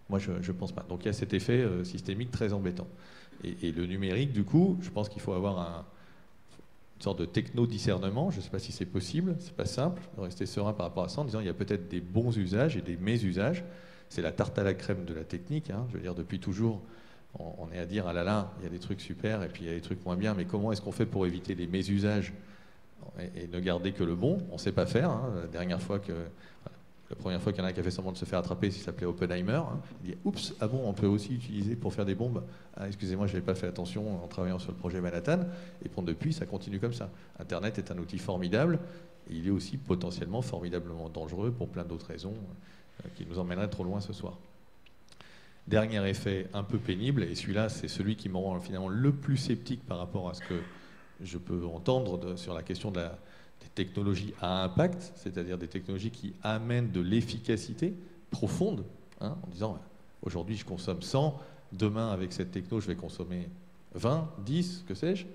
Moi, je ne pense pas. Donc il y a cet effet systémique très embêtant. Et le numérique, du coup, je pense qu'il faut avoir une sorte de techno-discernement. Je ne sais pas si c'est possible, c'est pas simple de rester serein par rapport à ça en disant il y a peut-être des bons usages et des mésusages. C'est la tarte à la crème de la technique. Hein. Je veux dire, depuis toujours, on est à dire ah là là, il y a des trucs super et puis il y a des trucs moins bien, mais comment est-ce qu'on fait pour éviter les mésusages et ne garder que le bon ? On ne sait pas faire. Hein. La première fois qu'il y en a qui a fait semblant de se faire attraper, il s'appelait Oppenheimer. Hein. Il dit oups, ah bon, on peut aussi utiliser pour faire des bombes. Ah, excusez-moi, je n'avais pas fait attention en travaillant sur le projet Manhattan. Et bon, depuis, ça continue comme ça. Internet est un outil formidable et il est aussi potentiellement formidablement dangereux pour plein d'autres raisons qui nous emmèneraient trop loin ce soir. Dernier effet un peu pénible, et celui-là, c'est celui qui me rend finalement le plus sceptique par rapport à ce que je peux entendre sur la question des technologies à impact, c'est-à-dire des technologies qui amènent de l'efficacité profonde, hein, en disant aujourd'hui je consomme 100, demain avec cette techno je vais consommer 20, 10, que sais-je.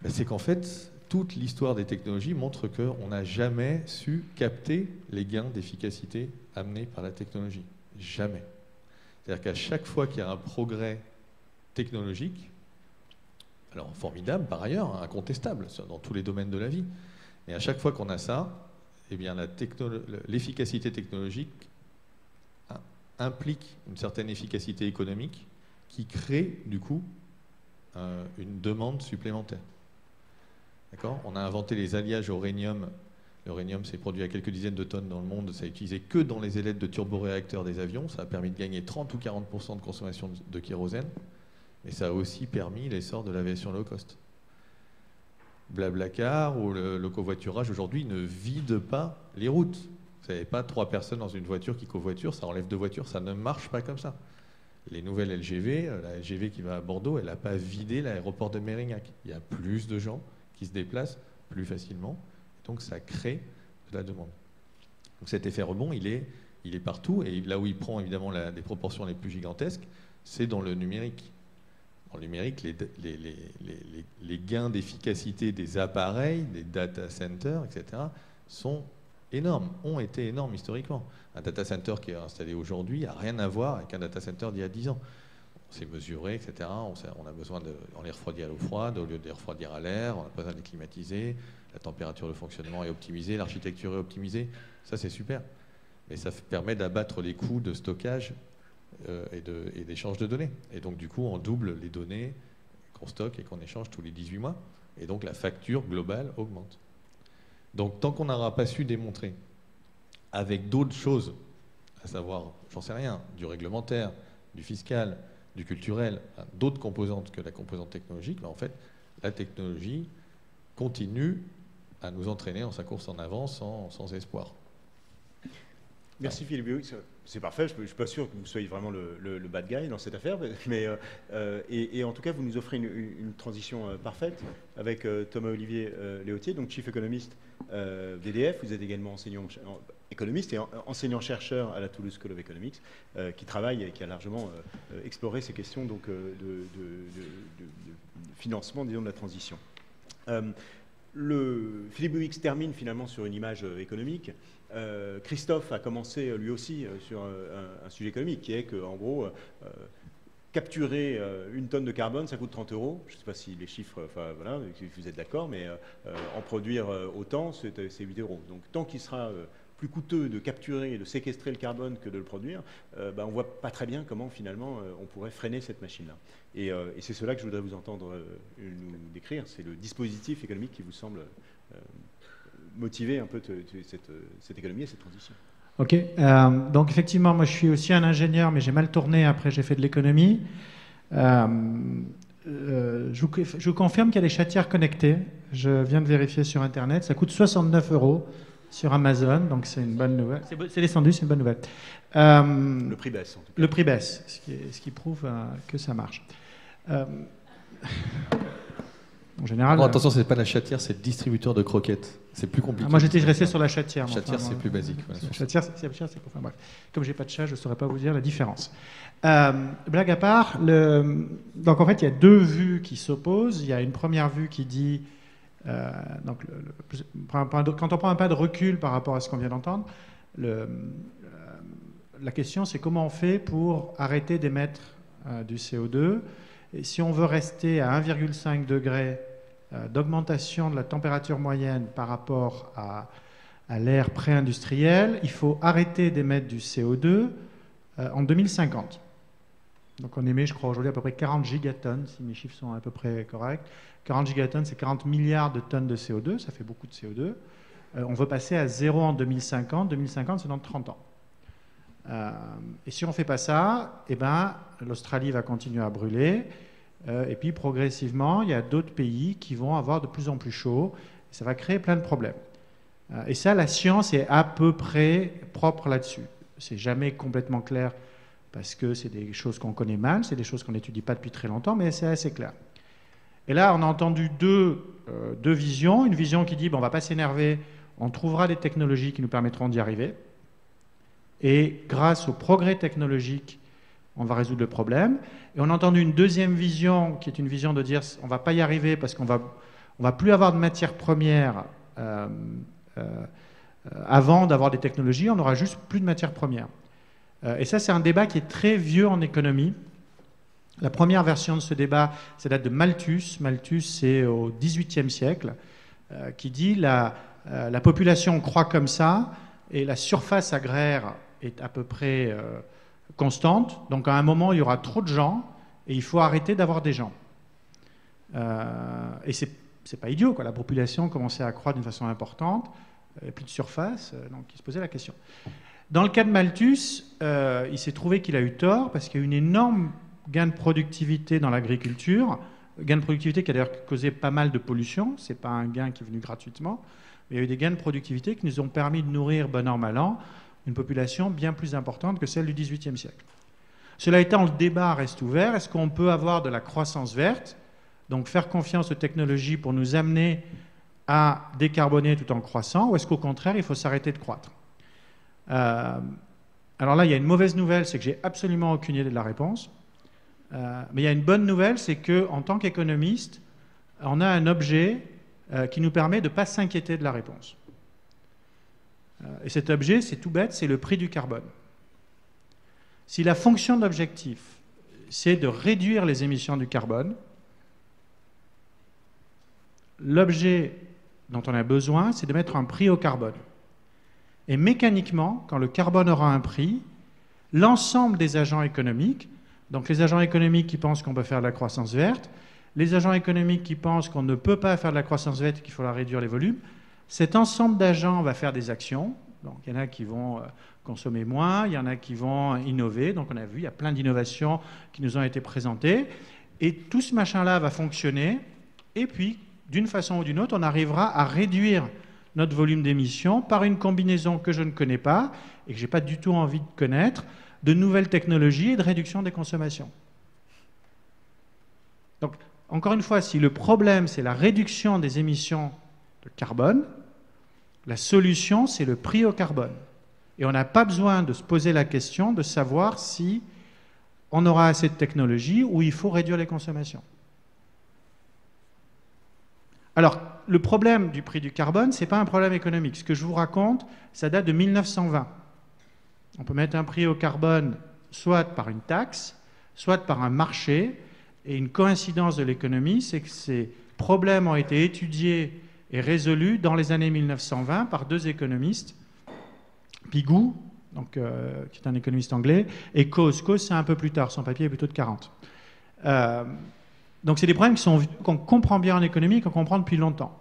Ben, c'est qu'en fait, toute l'histoire des technologies montre qu'on n'a jamais su capter les gains d'efficacité amenés par la technologie. Jamais. C'est-à-dire qu'à chaque fois qu'il y a un progrès technologique, alors formidable par ailleurs, hein, incontestable dans tous les domaines de la vie, mais à chaque fois qu'on a ça, eh bien l'efficacité technologique implique une certaine efficacité économique qui crée du coup une demande supplémentaire. D'accord ? On a inventé les alliages au rhénium. Le rhénium s'est produit à quelques dizaines de tonnes dans le monde. Ça n'est utilisé que dans les ailettes de turboréacteurs des avions. Ça a permis de gagner 30 ou 40% de consommation de kérosène. Mais ça a aussi permis l'essor de l'aviation low cost. Blablacar ou le covoiturage aujourd'hui ne vide pas les routes. Vous n'avez pas 3 personnes dans une voiture qui covoiturent, ça enlève 2 voitures, ça ne marche pas comme ça. Les nouvelles LGV, la LGV qui va à Bordeaux, elle n'a pas vidé l'aéroport de Mérignac. Il y a plus de gens qui se déplacent plus facilement. Donc ça crée de la demande. Donc cet effet rebond, il est partout. Et là où il prend évidemment des proportions les plus gigantesques, c'est dans le numérique. Dans le numérique, les gains d'efficacité des appareils, des data centers, etc., sont énormes, ont été énormes historiquement. Un data center qui est installé aujourd'hui n'a rien à voir avec un data center d'il y a 10 ans. On s'est mesuré, etc. On a besoin on les refroidit à l'eau froide au lieu de les refroidir à l'air, on a besoin de les climatiser, la température de fonctionnement est optimisée, l'architecture est optimisée. Ça, c'est super. Mais ça permet d'abattre les coûts de stockage et d'échange de données. Et donc, du coup, on double les données qu'on stocke et qu'on échange tous les 18 mois. Et donc, la facture globale augmente. Donc, tant qu'on n'aura pas su démontrer avec d'autres choses, à savoir, j'en sais rien, du réglementaire, du fiscal, du culturel, d'autres composantes que la composante technologique, en fait, la technologie continue à nous entraîner dans sa course en avant sans espoir. Merci Philippe. Oui, c'est parfait. Je ne suis pas sûr que vous soyez vraiment le bad guy dans cette affaire, mais et en tout cas, vous nous offrez une transition parfaite avec Thomas-Olivier Léautier, donc Chief Economist d'EDF. Vous êtes également économiste et enseignant-chercheur à la Toulouse School of Economics, qui travaille et qui a largement exploré ces questions donc, de financement, disons, de la transition. Philippe Bouyx termine finalement sur une image économique. Christophe a commencé lui aussi sur un sujet économique qui est qu'en gros, capturer une tonne de carbone, ça coûte 30 €. Je ne sais pas si les chiffres, enfin voilà, si vous êtes d'accord, mais en produire autant, c'est 8 €. Donc tant qu'il sera plus coûteux de capturer et de séquestrer le carbone que de le produire, on ne voit pas très bien comment finalement on pourrait freiner cette machine-là. Et c'est cela que je voudrais vous entendre nous décrire, c'est le dispositif économique qui vous semble motiver un peu cette économie et cette transition. Ok, donc effectivement, moi je suis aussi un ingénieur, mais j'ai mal tourné, après j'ai fait de l'économie. Je vous confirme qu'il y a des chatières connectées, je viens de vérifier sur Internet, ça coûte 69 € sur Amazon, donc c'est une bonne nouvelle. C'est descendu, c'est une bonne nouvelle. Le prix baisse en tout cas. Le prix baisse, ce qui prouve que ça marche. En général, non, attention, c'est pas la chatière, c'est le distributeur de croquettes. C'est plus compliqué. Moi, j'étais resté sur la chatière. Chatière, c'est plus basique. Ouais, chatière, c'est enfin, bref. Comme j'ai pas de chat, je saurais pas vous dire la différence. Blague à part, donc en fait, il y a deux vues qui s'opposent. Il y a une première vue qui dit, donc quand on prend un pas de recul par rapport à ce qu'on vient d'entendre, la question, c'est comment on fait pour arrêter d'émettre du CO2. Et si on veut rester à 1,5 degré d'augmentation de la température moyenne par rapport à l'ère pré-industrielle, il faut arrêter d'émettre du CO2 en 2050. Donc on émet, je crois, aujourd'hui à peu près 40 gigatonnes, si mes chiffres sont à peu près corrects. 40 gigatonnes, c'est 40 milliards de tonnes de CO2, ça fait beaucoup de CO2. On veut passer à zéro en 2050. 2050, c'est dans 30 ans. Et si on ne fait pas ça, eh ben, l'Australie va continuer à brûler. Et puis progressivement, il y a d'autres pays qui vont avoir de plus en plus chaud. Et ça va créer plein de problèmes. Et ça, la science est à peu près propre là-dessus. C'est jamais complètement clair parce que c'est des choses qu'on connaît mal, c'est des choses qu'on n'étudie pas depuis très longtemps, mais c'est assez clair. Et là, on a entendu deux visions. Une vision qui dit, bon, on ne va pas s'énerver, on trouvera des technologies qui nous permettront d'y arriver. Et grâce au progrès technologique, on va résoudre le problème. Et on a entendu une deuxième vision, qui est une vision de dire on ne va pas y arriver parce qu'on va plus avoir de matières premières avant d'avoir des technologies, on n'aura juste plus de matières premières. Et ça, c'est un débat qui est très vieux en économie. La première version de ce débat, ça date de Malthus. Malthus, c'est au XVIIIe siècle, qui dit la population croît comme ça et la surface agraire est à peu près constante. Donc à un moment, il y aura trop de gens et il faut arrêter d'avoir des gens. Et c'est pas idiot, quoi. La population commençait à croître d'une façon importante, il n'y a plus de surface, donc il se posait la question. Dans le cas de Malthus, il s'est trouvé qu'il a eu tort parce qu'il y a eu une énorme gain de productivité dans l'agriculture, gain de productivité qui a d'ailleurs causé pas mal de pollution, ce n'est pas un gain qui est venu gratuitement, mais il y a eu des gains de productivité qui nous ont permis de nourrir, bon an, mal an, une population bien plus importante que celle du XVIIIe siècle. Cela étant, le débat reste ouvert. Est-ce qu'on peut avoir de la croissance verte, donc faire confiance aux technologies pour nous amener à décarboner tout en croissant, ou est-ce qu'au contraire, il faut s'arrêter de croître? Alors là, il y a une mauvaise nouvelle, c'est que j'ai absolument aucune idée de la réponse. Mais il y a une bonne nouvelle, c'est qu'en tant qu'économiste, on a un objet qui nous permet de ne pas s'inquiéter de la réponse. Et cet objet, c'est tout bête, c'est le prix du carbone. Si la fonction de l'objectif, c'est de réduire les émissions du carbone, l'objet dont on a besoin, c'est de mettre un prix au carbone. Et mécaniquement, quand le carbone aura un prix, l'ensemble des agents économiques, donc les agents économiques qui pensent qu'on peut faire de la croissance verte, les agents économiques qui pensent qu'on ne peut pas faire de la croissance verte et qu'il faudra réduire les volumes, cet ensemble d'agents va faire des actions. Donc il y en a qui vont consommer moins, il y en a qui vont innover. Donc on a vu, il y a plein d'innovations qui nous ont été présentées. Et tout ce machin-là va fonctionner. Et puis, d'une façon ou d'une autre, on arrivera à réduire notre volume d'émissions par une combinaison que je ne connais pas et que je n'ai pas du tout envie de connaître, de nouvelles technologies et de réduction des consommations. Donc, encore une fois, si le problème, c'est la réduction des émissions de carbone, la solution, c'est le prix au carbone. Et on n'a pas besoin de se poser la question de savoir si on aura assez de technologie ou il faut réduire les consommations. Alors, le problème du prix du carbone, ce n'est pas un problème économique. Ce que je vous raconte, ça date de 1920. On peut mettre un prix au carbone soit par une taxe, soit par un marché. Et une coïncidence de l'économie, c'est que ces problèmes ont été étudiés et résolus dans les années 1920 par deux économistes, Pigou, donc, qui est un économiste anglais, et Coase. Coase, c'est un peu plus tard, son papier est plutôt de 40. Donc c'est des problèmes qu'on comprend bien en économie, qu'on comprend depuis longtemps.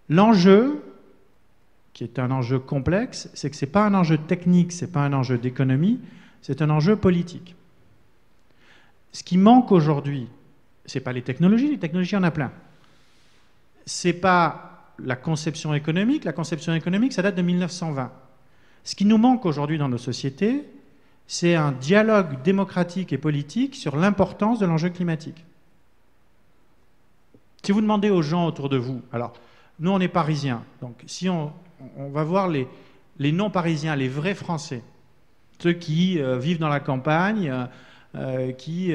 L'enjeu, qui est un enjeu complexe, c'est que ce n'est pas un enjeu technique, ce n'est pas un enjeu d'économie, c'est un enjeu politique. Ce qui manque aujourd'hui, ce n'est pas les technologies il y en a plein. Ce n'est pas la conception économique ça date de 1920. Ce qui nous manque aujourd'hui dans nos sociétés, c'est un dialogue démocratique et politique sur l'importance de l'enjeu climatique. Si vous demandez aux gens autour de vous, alors nous on est parisiens, donc si on va voir les non-parisiens, les vrais Français, ceux qui vivent dans la campagne, qui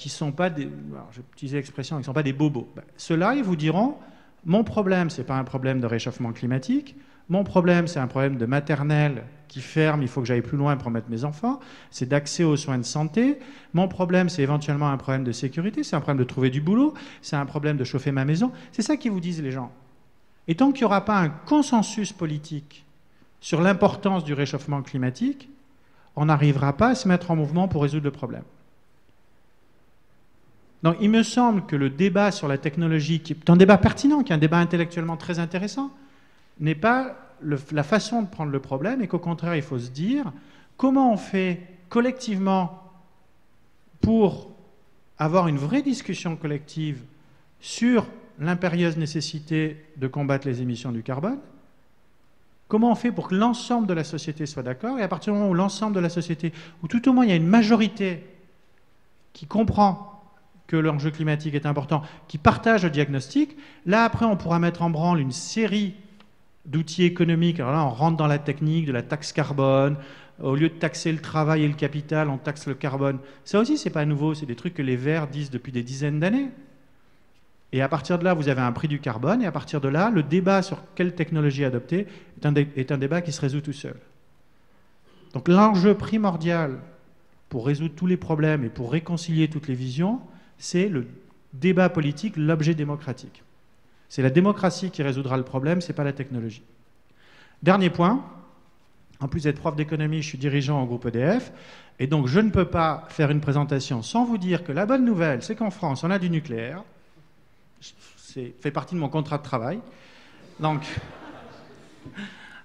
sont pas des, alors je vais utiliser l'expression, ils ne sont pas des bobos. Ceux-là, ils vous diront, mon problème, ce n'est pas un problème de réchauffement climatique, mon problème, c'est un problème de maternelle qui ferme, il faut que j'aille plus loin pour mettre mes enfants, c'est d'accès aux soins de santé, mon problème, c'est éventuellement un problème de sécurité, c'est un problème de trouver du boulot, c'est un problème de chauffer ma maison, c'est ça qu'ils vous disent les gens. Et tant qu'il n'y aura pas un consensus politique sur l'importance du réchauffement climatique, on n'arrivera pas à se mettre en mouvement pour résoudre le problème. Donc il me semble que le débat sur la technologie, qui est un débat pertinent, qui est un débat intellectuellement très intéressant, n'est pas la façon de prendre le problème, et qu'au contraire, il faut se dire comment on fait collectivement pour avoir une vraie discussion collective sur l'impérieuse nécessité de combattre les émissions du carbone. Comment on fait pour que l'ensemble de la société soit d'accord? Et à partir du moment où l'ensemble de la société, ou tout au moins il y a une majorité qui comprend que l'enjeu climatique est important, qui partage le diagnostic, là après on pourra mettre en branle une série d'outils économiques. Alors là on rentre dans la technique de la taxe carbone. Au lieu de taxer le travail et le capital, on taxe le carbone. Ça aussi c'est pas nouveau, c'est des trucs que les Verts disent depuis des dizaines d'années. Et à partir de là, vous avez un prix du carbone, et à partir de là, le débat sur quelle technologie adopter est un débat qui se résout tout seul. Donc l'enjeu primordial pour résoudre tous les problèmes et pour réconcilier toutes les visions, c'est le débat politique, l'objet démocratique. C'est la démocratie qui résoudra le problème, ce n'est pas la technologie. Dernier point, en plus d'être prof d'économie, je suis dirigeant au groupe EDF, et donc je ne peux pas faire une présentation sans vous dire que la bonne nouvelle, c'est qu'en France, on a du nucléaire. C'est fait partie de mon contrat de travail. Donc,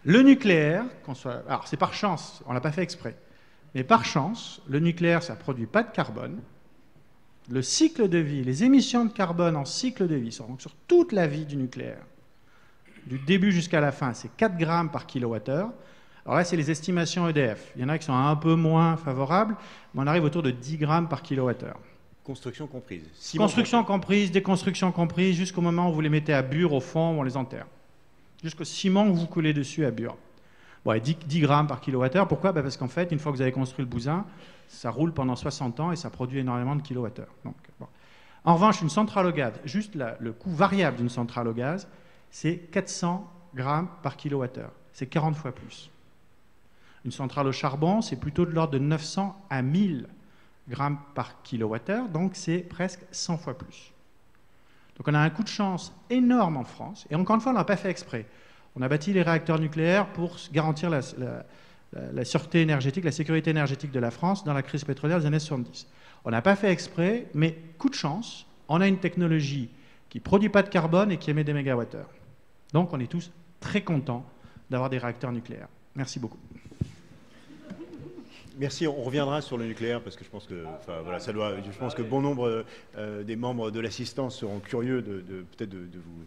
le nucléaire, alors c'est par chance, on ne l'a pas fait exprès, mais par chance, le nucléaire, ça ne produit pas de carbone. Le cycle de vie, les émissions de carbone en cycle de vie, donc sur toute la vie du nucléaire, du début jusqu'à la fin, c'est 4 grammes par kilowattheure, Alors là, c'est les estimations EDF. Il y en a qui sont un peu moins favorables, mais on arrive autour de 10 grammes par kilowattheure. Construction comprise. Construction comprise, déconstruction comprise, jusqu'au moment où vous les mettez à Bure, au fond, où on les enterre. Jusqu'au ciment où vous coulez dessus à Bure. Bon, et 10 grammes par kilowattheure, pourquoi? Parce qu'en fait, une fois que vous avez construit le bousin, ça roule pendant 60 ans et ça produit énormément de kilowattheures. Donc, bon. En revanche, une centrale au gaz, juste le coût variable d'une centrale au gaz, c'est 400 grammes par kilowattheure. C'est 40 fois plus. Une centrale au charbon, c'est plutôt de l'ordre de 900 à 1000 grammes par kilowattheure, donc c'est presque 100 fois plus. Donc on a un coup de chance énorme en France, et encore une fois, on ne l'a pas fait exprès. On a bâti les réacteurs nucléaires pour garantir la sûreté énergétique, la sécurité énergétique de la France dans la crise pétrolière des années 70. On n'a pas fait exprès, mais coup de chance, on a une technologie qui ne produit pas de carbone et qui émet des mégawattheures. Donc on est tous très contents d'avoir des réacteurs nucléaires. Merci beaucoup. Merci, on reviendra sur le nucléaire parce que je pense que, voilà, je pense que bon nombre des membres de l'assistance seront curieux peut-être de vous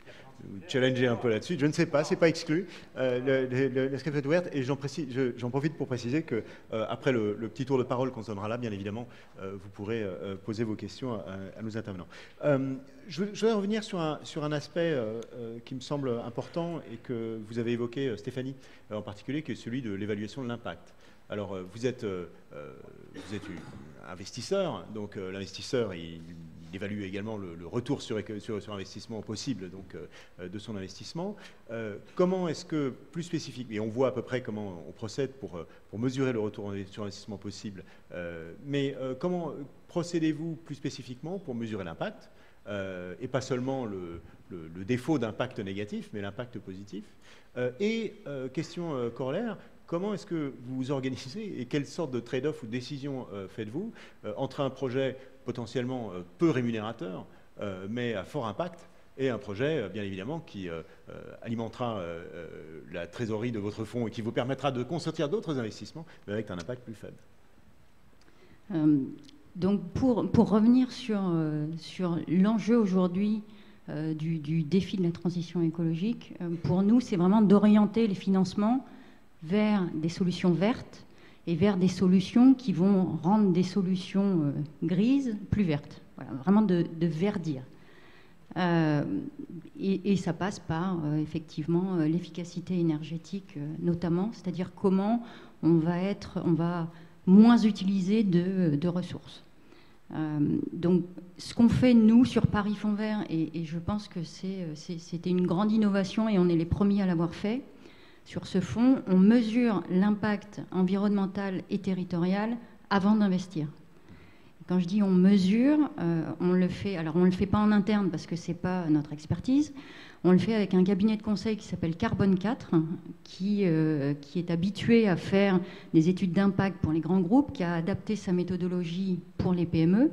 challenger un peu là-dessus. Je ne sais pas, c'est pas exclu. L'escape est ouverte et j'en profite pour préciser que après le petit tour de parole qu'on se donnera là, bien évidemment, vous pourrez poser vos questions à nos intervenants. Je voudrais revenir sur un aspect qui me semble important et que vous avez évoqué, Stéphanie, en particulier, qui est celui de l'évaluation de l'impact. Alors, vous êtes investisseur, donc l'investisseur, il évalue également le retour sur investissement possible donc, de son investissement. Comment est-ce que, plus spécifiquement, et on voit à peu près comment on procède pour mesurer le retour sur investissement possible, mais comment procédez-vous plus spécifiquement pour mesurer l'impact et pas seulement le défaut d'impact négatif, mais l'impact positif. Question corollaire, comment est-ce que vous vous organisez et quelle sorte de trade-off ou de décision faites-vous entre un projet potentiellement peu rémunérateur, mais à fort impact, et un projet, bien évidemment, qui alimentera la trésorerie de votre fonds et qui vous permettra de consentir d'autres investissements, mais avec un impact plus faible? Donc pour revenir sur l'enjeu aujourd'hui du défi de la transition écologique, pour nous, c'est vraiment d'orienter les financements vers des solutions vertes et vers des solutions qui vont rendre des solutions grises plus vertes. Voilà, vraiment de verdir. Et ça passe par effectivement l'efficacité énergétique notamment, c'est-à-dire comment on va moins utiliser de ressources. Donc ce qu'on fait nous sur Paris Fonds Vert, et je pense que c'était une grande innovation et on est les premiers à l'avoir fait, sur ce fonds, on mesure l'impact environnemental et territorial avant d'investir. Quand je dis on mesure, on le fait, alors on ne le fait pas en interne parce que ce n'est pas notre expertise, on le fait avec un cabinet de conseil qui s'appelle Carbone 4, qui est habitué à faire des études d'impact pour les grands groupes, qui a adapté sa méthodologie pour les PME.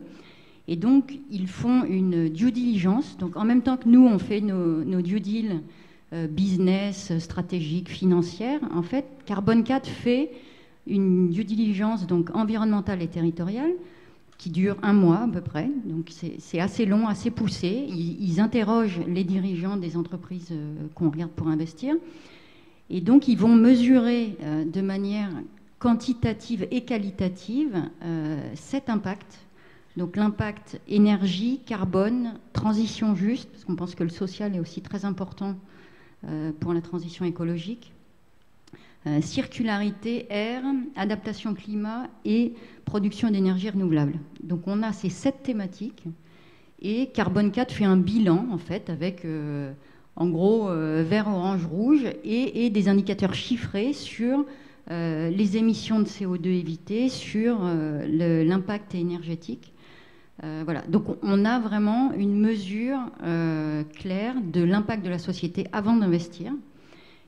Et donc, ils font une due diligence. Donc, en même temps que nous, on fait nos due deals business, stratégique, financière, en fait, Carbone 4 fait une due diligence donc, environnementale et territoriale qui dure 1 mois à peu près. Donc, c'est assez long, assez poussé. Ils interrogent les dirigeants des entreprises qu'on regarde pour investir. Et donc, ils vont mesurer de manière quantitative et qualitative cet impact. Donc l'impact énergie, carbone, transition juste, parce qu'on pense que le social est aussi très important pour la transition écologique, circularité, air, adaptation climat et production d'énergie renouvelable. Donc on a ces 7 thématiques et Carbone 4 fait un bilan en fait avec en gros vert, orange, rouge et des indicateurs chiffrés sur les émissions de CO2 évitées, sur l'impact énergétique. Voilà. Donc on a vraiment une mesure claire de l'impact de la société avant d'investir.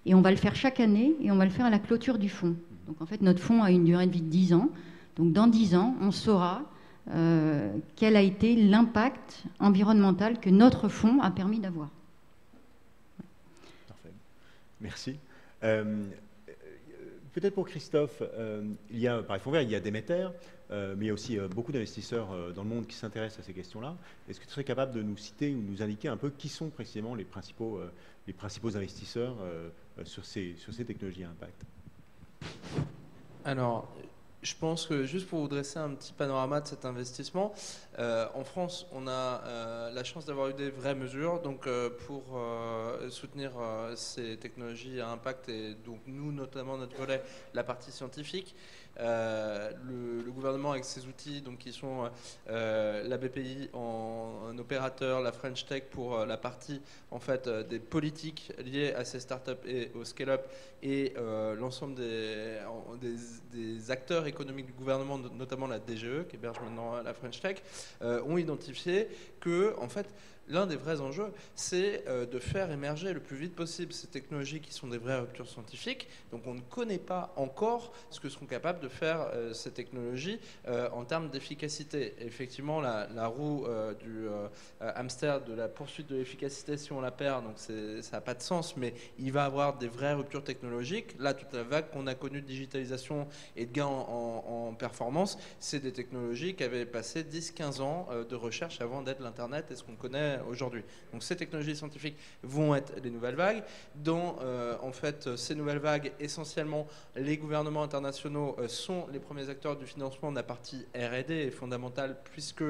Et on va le faire chaque année et on va le faire à la clôture du fonds. Donc en fait, notre fonds a une durée de vie de 10 ans. Donc dans 10 ans, on saura quel a été l'impact environnemental que notre fonds a permis d'avoir. Parfait. Merci. Peut-être pour Christophe, il y a, par Fonds Vert, il y a Déméter, mais il y a aussi beaucoup d'investisseurs dans le monde qui s'intéressent à ces questions-là. Est-ce que tu serais capable de nous citer ou nous indiquer un peu qui sont précisément les principaux investisseurs sur ces technologies à impact? Alors, je pense que juste pour vous dresser un petit panorama de cet investissement, en France, on a la chance d'avoir eu des vraies mesures donc, pour soutenir ces technologies à impact et donc nous, notamment notre volet, la partie scientifique. Le gouvernement avec ses outils donc, qui sont la BPI en opérateur, la French Tech pour la partie en fait, des politiques liées à ces startups et au scale-up et l'ensemble des acteurs économiques du gouvernement, notamment la DGE qui héberge maintenant la French Tech, ont identifié que en fait, l'un des vrais enjeux, c'est de faire émerger le plus vite possible ces technologies qui sont des vraies ruptures scientifiques. Donc on ne connaît pas encore ce que seront capables de faire ces technologies en termes d'efficacité. Effectivement, la roue du hamster de la poursuite de l'efficacité, si on la perd, donc ça n'a pas de sens, mais il va avoir des vraies ruptures technologiques. Là, toute la vague qu'on a connue de digitalisation et de gains en performance, c'est des technologies qui avaient passé 10-15 ans de recherche avant d'être l'Internet et ce qu'on connaît aujourd'hui. Donc ces technologies scientifiques vont être les nouvelles vagues. Dans en fait, ces nouvelles vagues, essentiellement, les gouvernements internationaux sont les premiers acteurs du financement de la partie R&D est fondamentale puisque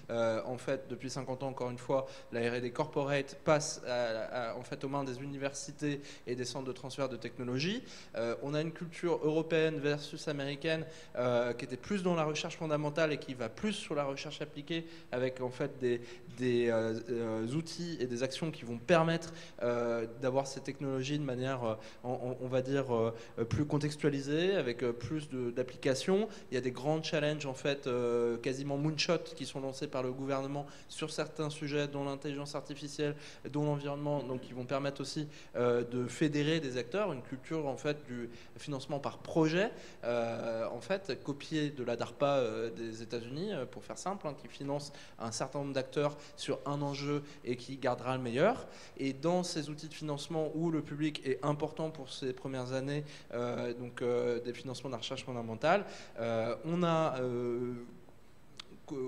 en fait, depuis 50 ans, encore une fois, la R&D corporate passe en fait, aux mains des universités et des centres de transfert de technologie. On a une culture européenne versus américaine qui était plus dans la recherche fondamentale et qui va plus sur la recherche appliquée avec en fait des outils et des actions qui vont permettre d'avoir ces technologies de manière, on va dire, plus contextualisée, avec plus d'applications. Il y a des grands challenges, en fait, quasiment moonshot, qui sont lancés par le gouvernement sur certains sujets, dont l'intelligence artificielle, dont l'environnement, donc qui vont permettre aussi de fédérer des acteurs, une culture, en fait, du financement par projet, en fait, copié de la DARPA des États-Unis, pour faire simple, qui finance un certain nombre d'acteurs sur un enjeu et qui gardera le meilleur. Et dans ces outils de financement où le public est important pour ces premières années, donc des financements de la recherche fondamentale, on a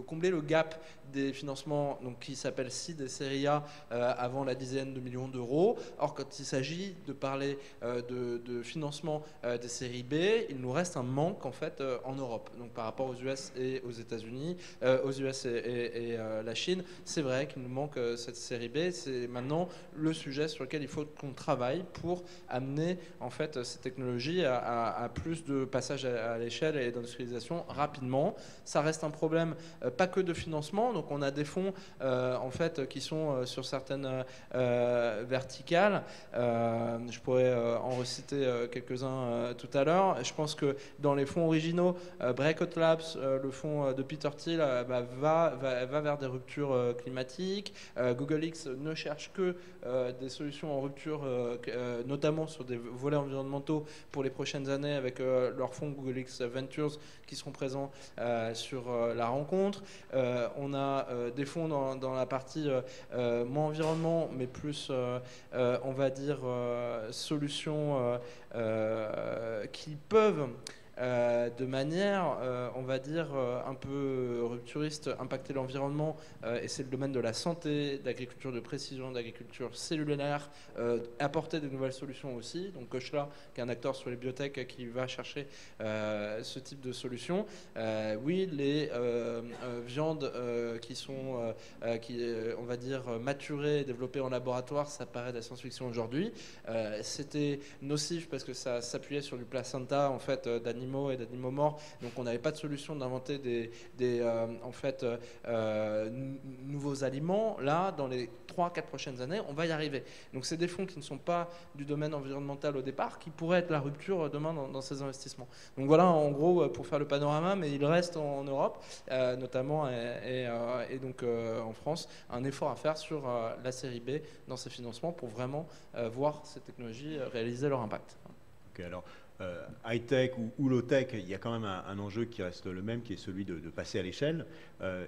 combler le gap des financements donc, qui s'appellent Seed et Série A avant la dizaine de millions d'euros. Or, quand il s'agit de parler de financement des séries B, il nous reste un manque en fait en Europe. Donc, par rapport aux US et aux États-Unis, aux US et la Chine, c'est vrai qu'il nous manque cette série B. C'est maintenant le sujet sur lequel il faut qu'on travaille pour amener en fait ces technologies à plus de passage à l'échelle et d'industrialisation rapidement. Ça reste un problème pas que de financement, donc on a des fonds en fait qui sont sur certaines verticales. Je pourrais en reciter quelques-uns tout à l'heure. Je pense que dans les fonds originaux, Breakout Labs, le fonds de Peter Thiel, va vers des ruptures climatiques. Google X ne cherche que des solutions en rupture, notamment sur des volets environnementaux pour les prochaines années avec leur fonds Google X Ventures qui seront présents sur la rencontre. On a des fonds dans la partie moins environnement, mais plus, on va dire, solutions qui peuvent de manière, on va dire, un peu rupturiste, impacter l'environnement, et c'est le domaine de la santé, d'agriculture de précision, d'agriculture cellulaire, apporter de nouvelles solutions aussi. Donc Kochla, qui est un acteur sur les biotech, qui va chercher ce type de solutions. Oui, les viandes qui sont, on va dire, maturées, développées en laboratoire, ça paraît de la science-fiction aujourd'hui. C'était nocif parce que ça s'appuyait sur du placenta, en fait, d'animaux et d'animaux morts, donc on n'avait pas de solution d'inventer des en fait, nouveaux aliments. Là, dans les 3-4 prochaines années, on va y arriver. Donc c'est des fonds qui ne sont pas du domaine environnemental au départ, qui pourraient être la rupture demain dans ces investissements. Donc voilà, en gros, pour faire le panorama, mais il reste en Europe, notamment, et donc en France, un effort à faire sur la série B dans ces financements pour vraiment voir ces technologies réaliser leur impact. Ok, alors high-tech ou low-tech, il y a quand même un enjeu qui reste le même, qui est celui de passer à l'échelle.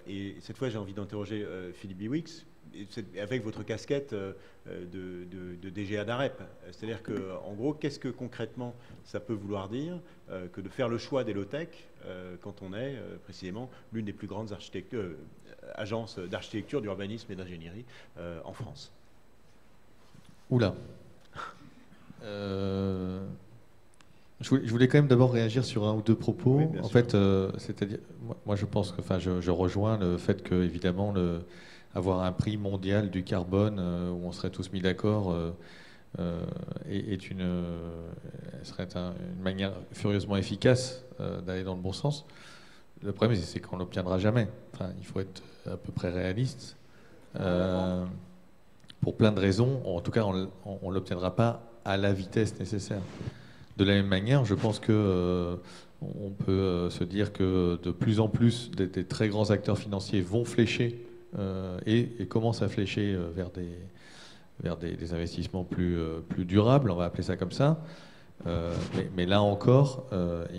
Et cette fois, j'ai envie d'interroger Philippe Biwix, avec votre casquette de DGA d'AREP. C'est-à-dire qu'en gros, qu'est-ce que concrètement ça peut vouloir dire que de faire le choix des low-tech quand on est précisément l'une des plus grandes agences d'architecture, d'urbanisme et d'ingénierie en France? Oula. Je voulais quand même d'abord réagir sur un ou deux propos. Oui, bien en sûr. fait, c'est-à-dire, moi je pense que, enfin, je rejoins le fait que évidemment avoir un prix mondial du carbone où on serait tous mis d'accord serait une manière furieusement efficace d'aller dans le bon sens. Le problème, c'est qu'on l'obtiendra jamais. Enfin, il faut être à peu près réaliste. Pour plein de raisons, en tout cas, on ne l'obtiendra pas à la vitesse nécessaire. De la même manière, je pense que on peut se dire que de plus en plus des très grands acteurs financiers vont flécher et commencent à flécher vers des investissements plus durables, on va appeler ça comme ça. Mais là encore,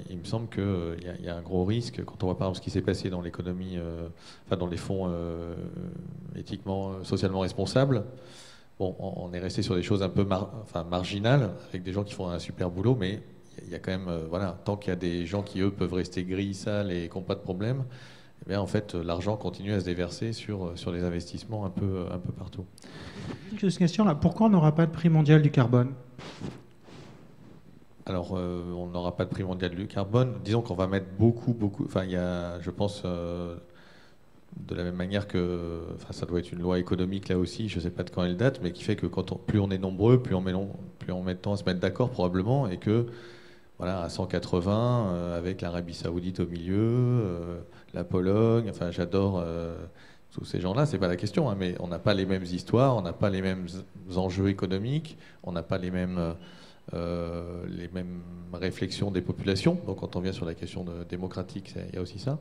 il me semble qu'il y a un gros risque quand on voit par exemple ce qui s'est passé dans l'économie, enfin dans les fonds éthiquement, socialement responsables. Bon, on est resté sur des choses un peu marginales, avec des gens qui font un super boulot, mais il y a quand même, voilà, tant qu'il y a des gens qui, eux, peuvent rester gris, sales et qui n'ont pas de problème, eh bien, en fait, l'argent continue à se déverser sur les investissements un peu partout. Une question là, pourquoi on n'aura pas de prix mondial du carbone ? Alors, on n'aura pas de prix mondial du carbone. Disons qu'on va mettre beaucoup. Enfin, il y a, je pense, de la même manière que, enfin, ça doit être une loi économique là aussi. Je ne sais pas de quand elle date, mais qui fait que plus on est nombreux, plus on met de temps à se mettre d'accord probablement, et que, voilà, à 180, avec l'Arabie Saoudite au milieu, la Pologne. Enfin, j'adore tous ces gens-là. C'est pas la question, hein, mais on n'a pas les mêmes histoires, on n'a pas les mêmes enjeux économiques, on n'a pas les mêmes réflexions des populations. Donc quand on vient sur la question démocratique, il y a aussi ça.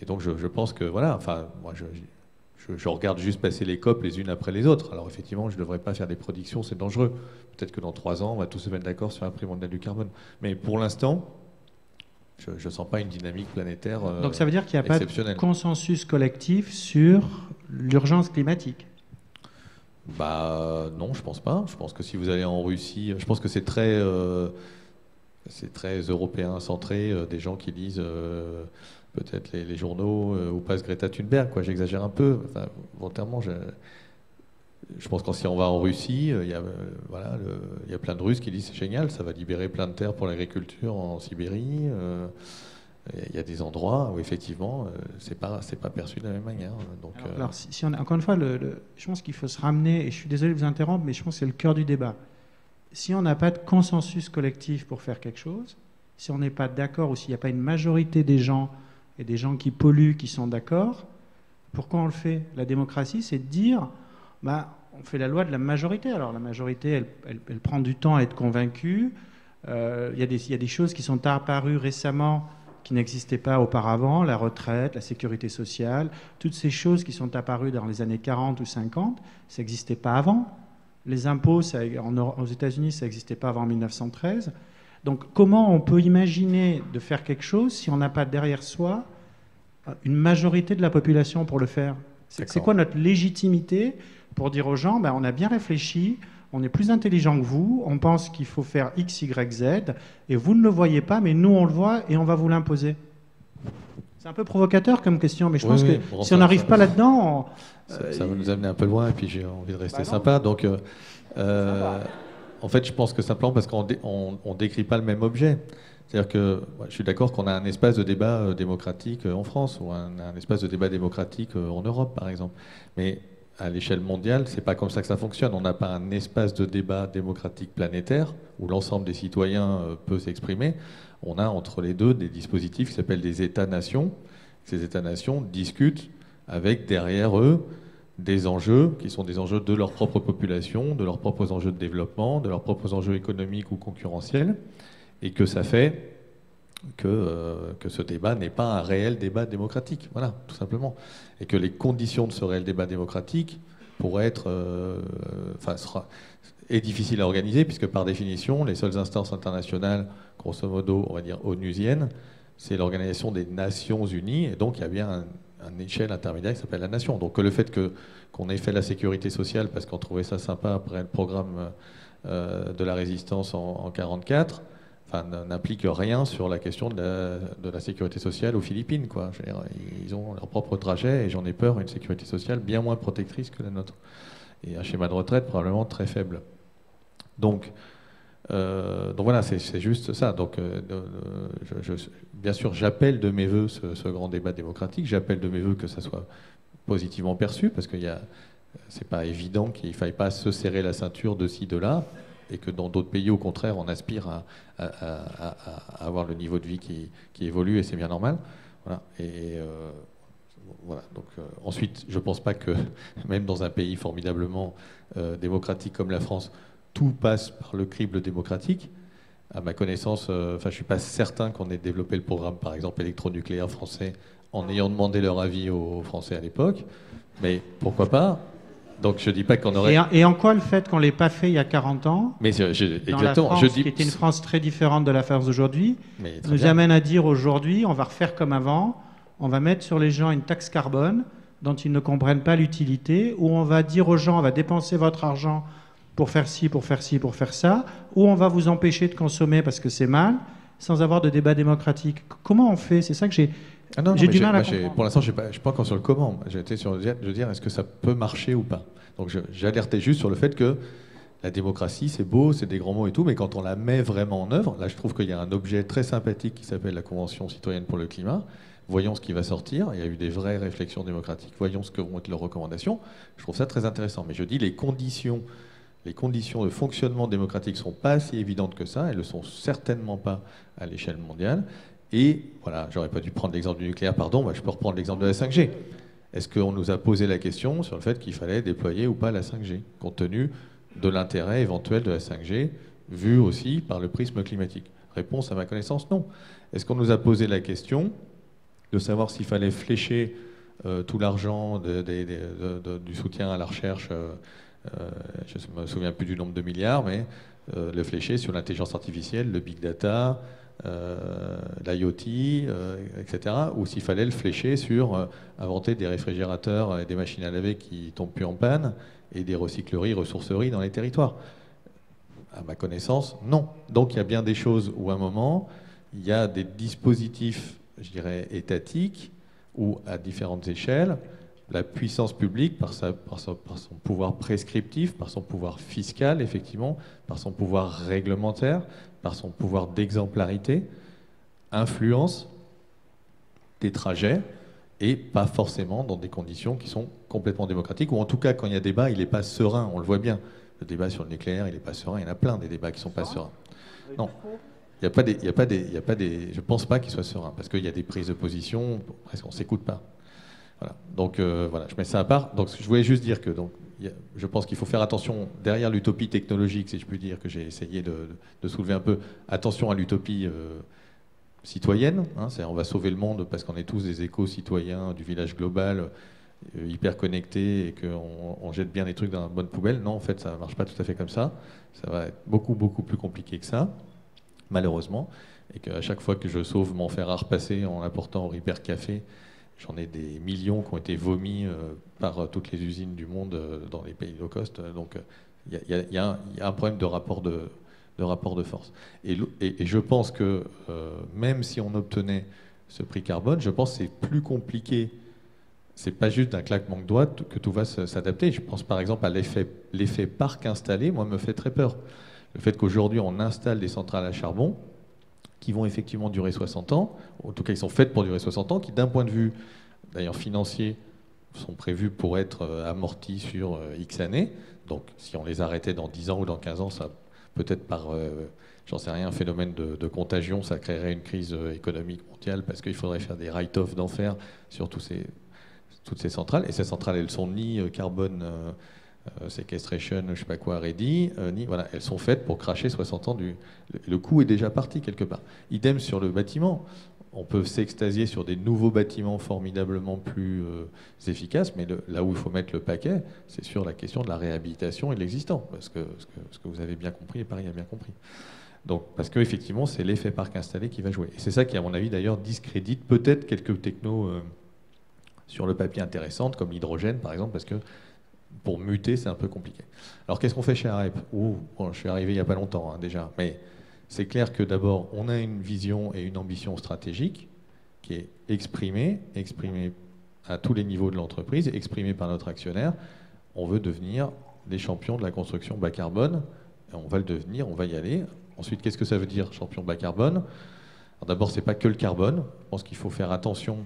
Et donc je pense que voilà, enfin moi je regarde juste passer les COP les unes après les autres. Alors effectivement, je ne devrais pas faire des prédictions, c'est dangereux. Peut-être que dans 3 ans, on va tous se mettre d'accord sur un prix mondial du carbone. Mais pour l'instant, je ne sens pas une dynamique planétaire exceptionnelle. Donc ça veut dire qu'il n'y a pas de consensus collectif sur l'urgence climatique ? Bah non, je pense pas. Je pense que si vous allez en Russie, je pense que c'est très européen centré, des gens qui lisent peut-être les journaux ou passe Greta Thunberg, quoi. J'exagère un peu. Enfin, volontairement, je pense que si on va en Russie, il y a plein de Russes qui disent c'est génial, ça va libérer plein de terres pour l'agriculture en Sibérie. Il y a des endroits où effectivement, c'est pas perçu de la même manière. Donc, alors si on, encore une fois, je pense qu'il faut se ramener, et je suis désolé de vous interrompre, mais je pense que c'est le cœur du débat. Si on n'a pas de consensus collectif pour faire quelque chose, si on n'est pas d'accord ou s'il n'y a pas une majorité des gens et des gens qui polluent qui sont d'accord, pourquoi on le fait ? La démocratie, c'est de dire, on fait la loi de la majorité. Alors la majorité, elle prend du temps à être convaincue. Il y a des choses qui sont apparues récemment qui n'existaient pas auparavant, la retraite, la sécurité sociale, toutes ces choses qui sont apparues dans les années 40 ou 50, ça n'existait pas avant. Les impôts, aux États-Unis, ça n'existait pas avant 1913. Donc comment on peut imaginer de faire quelque chose si on n'a pas derrière soi une majorité de la population pour le faire ? C'est quoi notre légitimité pour dire aux gens, on a bien réfléchi, on est plus intelligent que vous, on pense qu'il faut faire X, Y, Z, et vous ne le voyez pas, mais nous on le voit et on va vous l'imposer. C'est un peu provocateur comme question, mais je pense que si on n'arrive pas là-dedans... Ça va nous amener un peu loin, et puis j'ai envie de rester sympa. Donc, en fait, je pense que simplement parce qu'on ne décrit pas le même objet. C'est-à-dire que je suis d'accord qu'on a un espace de débat démocratique en France, ou un espace de débat démocratique en Europe, par exemple. Mais à l'échelle mondiale, c'est pas comme ça que ça fonctionne. On n'a pas un espace de débat démocratique planétaire où l'ensemble des citoyens peut s'exprimer. On a entre les deux des dispositifs qui s'appellent des États-nations. Ces États-nations discutent avec derrière eux des enjeux qui sont des enjeux de leur propre population, de leurs propres enjeux de développement, de leurs propres enjeux économiques ou concurrentiels, et que ça fait que ce débat n'est pas un réel débat démocratique, voilà, tout simplement. Et que les conditions de ce réel débat démocratique pourraient être, est difficile à organiser, puisque par définition, les seules instances internationales, grosso modo, on va dire onusiennes, c'est l'Organisation des Nations Unies, et donc il y a bien une échelle intermédiaire qui s'appelle la nation. Donc le fait qu'on ait fait la sécurité sociale parce qu'on trouvait ça sympa après le programme de la résistance en 1944, n'implique rien sur la question de la sécurité sociale aux Philippines, quoi. Je veux dire, ils ont leur propre trajet, et j'en ai peur, une sécurité sociale bien moins protectrice que la nôtre. Et un schéma de retraite probablement très faible. Donc, Donc voilà, c'est juste ça. Donc, bien sûr, j'appelle de mes voeux ce grand débat démocratique. J'appelle de mes voeux que ça soit positivement perçu, parce que c'est pas évident qu'il ne faille pas se serrer la ceinture de ci, de là, et que dans d'autres pays, au contraire, on aspire à avoir le niveau de vie qui évolue, et c'est bien normal. Voilà. Voilà. Donc, ensuite, je ne pense pas que, même dans un pays formidablement démocratique comme la France, tout passe par le crible démocratique. À ma connaissance, je ne suis pas certain qu'on ait développé le programme, par exemple, électronucléaire français, en ayant demandé leur avis aux Français à l'époque. Mais pourquoi pas? Donc je ne dis pas qu'on aurait... Et en quoi le fait qu'on ne l'ait pas fait il y a 40 ans, mais dans exactement, la France, qui était une France très différente de la France d'aujourd'hui, nous amène à dire aujourd'hui, on va refaire comme avant, on va mettre sur les gens une taxe carbone dont ils ne comprennent pas l'utilité, ou on va dire aux gens, on va dépenser votre argent pour faire ci, pour faire ci, pour faire ça, ou on va vous empêcher de consommer parce que c'est mal, sans avoir de débat démocratique. Comment on fait? C'est ça que j'ai du mal à comprendre. Pour l'instant, je ne suis pas encore sur le comment. J'étais sur de dire, est-ce que ça peut marcher ou pas? Donc j'alertais juste sur le fait que la démocratie, c'est beau, c'est des grands mots et tout, mais quand on la met vraiment en œuvre, là je trouve qu'il y a un objet très sympathique qui s'appelle la Convention citoyenne pour le climat. Voyons ce qui va sortir. Il y a eu des vraies réflexions démocratiques. Voyons ce que vont être leurs recommandations. Je trouve ça très intéressant. Mais je dis, les conditions de fonctionnement démocratique ne sont pas si évidentes que ça. Elles ne le sont certainement pas à l'échelle mondiale. Et voilà, j'aurais pas dû prendre l'exemple du nucléaire, pardon, je peux reprendre l'exemple de la 5G. Est-ce qu'on nous a posé la question sur le fait qu'il fallait déployer ou pas la 5G, compte tenu de l'intérêt éventuel de la 5G, vu aussi par le prisme climatique? Réponse à ma connaissance, non. Est-ce qu'on nous a posé la question de savoir s'il fallait flécher tout l'argent du soutien à la recherche, je ne me souviens plus du nombre de milliards, mais le flécher sur l'intelligence artificielle, le big data, l'IoT, etc., ou s'il fallait le flécher sur inventer des réfrigérateurs et des machines à laver qui ne tombent plus en panne et des recycleries, ressourceries dans les territoires. À ma connaissance, non. Donc il y a bien des choses où à un moment, il y a des dispositifs, je dirais, étatiques, ou à différentes échelles, la puissance publique, par son pouvoir prescriptif, par son pouvoir fiscal, effectivement, par son pouvoir réglementaire, par son pouvoir d'exemplarité, influence des trajets, et pas forcément dans des conditions qui sont complètement démocratiques, ou en tout cas, quand il y a débat, il n'est pas serein, on le voit bien. Le débat sur le nucléaire, il n'est pas serein, il y en a plein des débats qui ne sont pas sereins. Non, il n'y a pas des... Je ne pense pas qu'il soit serein, parce qu'il y a des prises de position, presque on ne s'écoute pas. Voilà. Donc voilà, je mets ça à part. Donc je voulais juste dire que je pense qu'il faut faire attention, derrière l'utopie technologique, si je puis dire, que j'ai essayé de soulever un peu, attention à l'utopie citoyenne. Hein, on va sauver le monde parce qu'on est tous des éco-citoyens du village global, hyper connectés, et qu'on jette bien des trucs dans la bonne poubelle. Non, en fait, ça ne marche pas tout à fait comme ça. Ça va être beaucoup, beaucoup plus compliqué que ça, malheureusement. Et qu'à chaque fois que je sauve mon fer à repasser en l'apportant au Ripper Café, j'en ai des millions qui ont été vomis par toutes les usines du monde dans les pays low cost. Donc il y a un problème de rapport de force. Et je pense que même si on obtenait ce prix carbone, je pense que c'est plus compliqué. C'est pas juste d'un claquement de doigts que tout va s'adapter. Je pense par exemple à l'effet parc installé, moi, me fait très peur. Le fait qu'aujourd'hui on installe des centrales à charbon qui vont effectivement durer 60 ans, en tout cas ils sont faites pour durer 60 ans, qui d'un point de vue d'ailleurs financier sont prévus pour être amortis sur X années. Donc si on les arrêtait dans 10 ans ou dans 15 ans, ça peut-être par, j'en sais rien, un phénomène de contagion, ça créerait une crise économique mondiale parce qu'il faudrait faire des write-off d'enfer sur toutes ces centrales. Et ces centrales, elles sont ni carbone sequestration, je sais pas quoi, ready, ni voilà, elles sont faites pour cracher 60 ans le coût est déjà parti quelque part. Idem sur le bâtiment. On peut s'extasier sur des nouveaux bâtiments formidablement plus efficaces, mais là où il faut mettre le paquet, c'est sur la question de la réhabilitation et de l'existant, parce que ce que vous avez bien compris et Paris a bien compris. Donc, parce qu'effectivement, c'est l'effet parc installé qui va jouer. Et c'est ça qui, à mon avis, d'ailleurs, discrédite peut-être quelques technos sur le papier intéressantes, comme l'hydrogène, par exemple, parce que pour muter, c'est un peu compliqué. Alors, qu'est-ce qu'on fait chez AREP? Je suis arrivé il n'y a pas longtemps, déjà, mais c'est clair que d'abord, on a une vision et une ambition stratégique qui est exprimée à tous les niveaux de l'entreprise, exprimée par notre actionnaire. On veut devenir des champions de la construction bas carbone on va le devenir, on va y aller. Ensuite, qu'est-ce que ça veut dire, champion bas carbone? D'abord, ce n'est pas que le carbone. Je pense qu'il faut faire attention.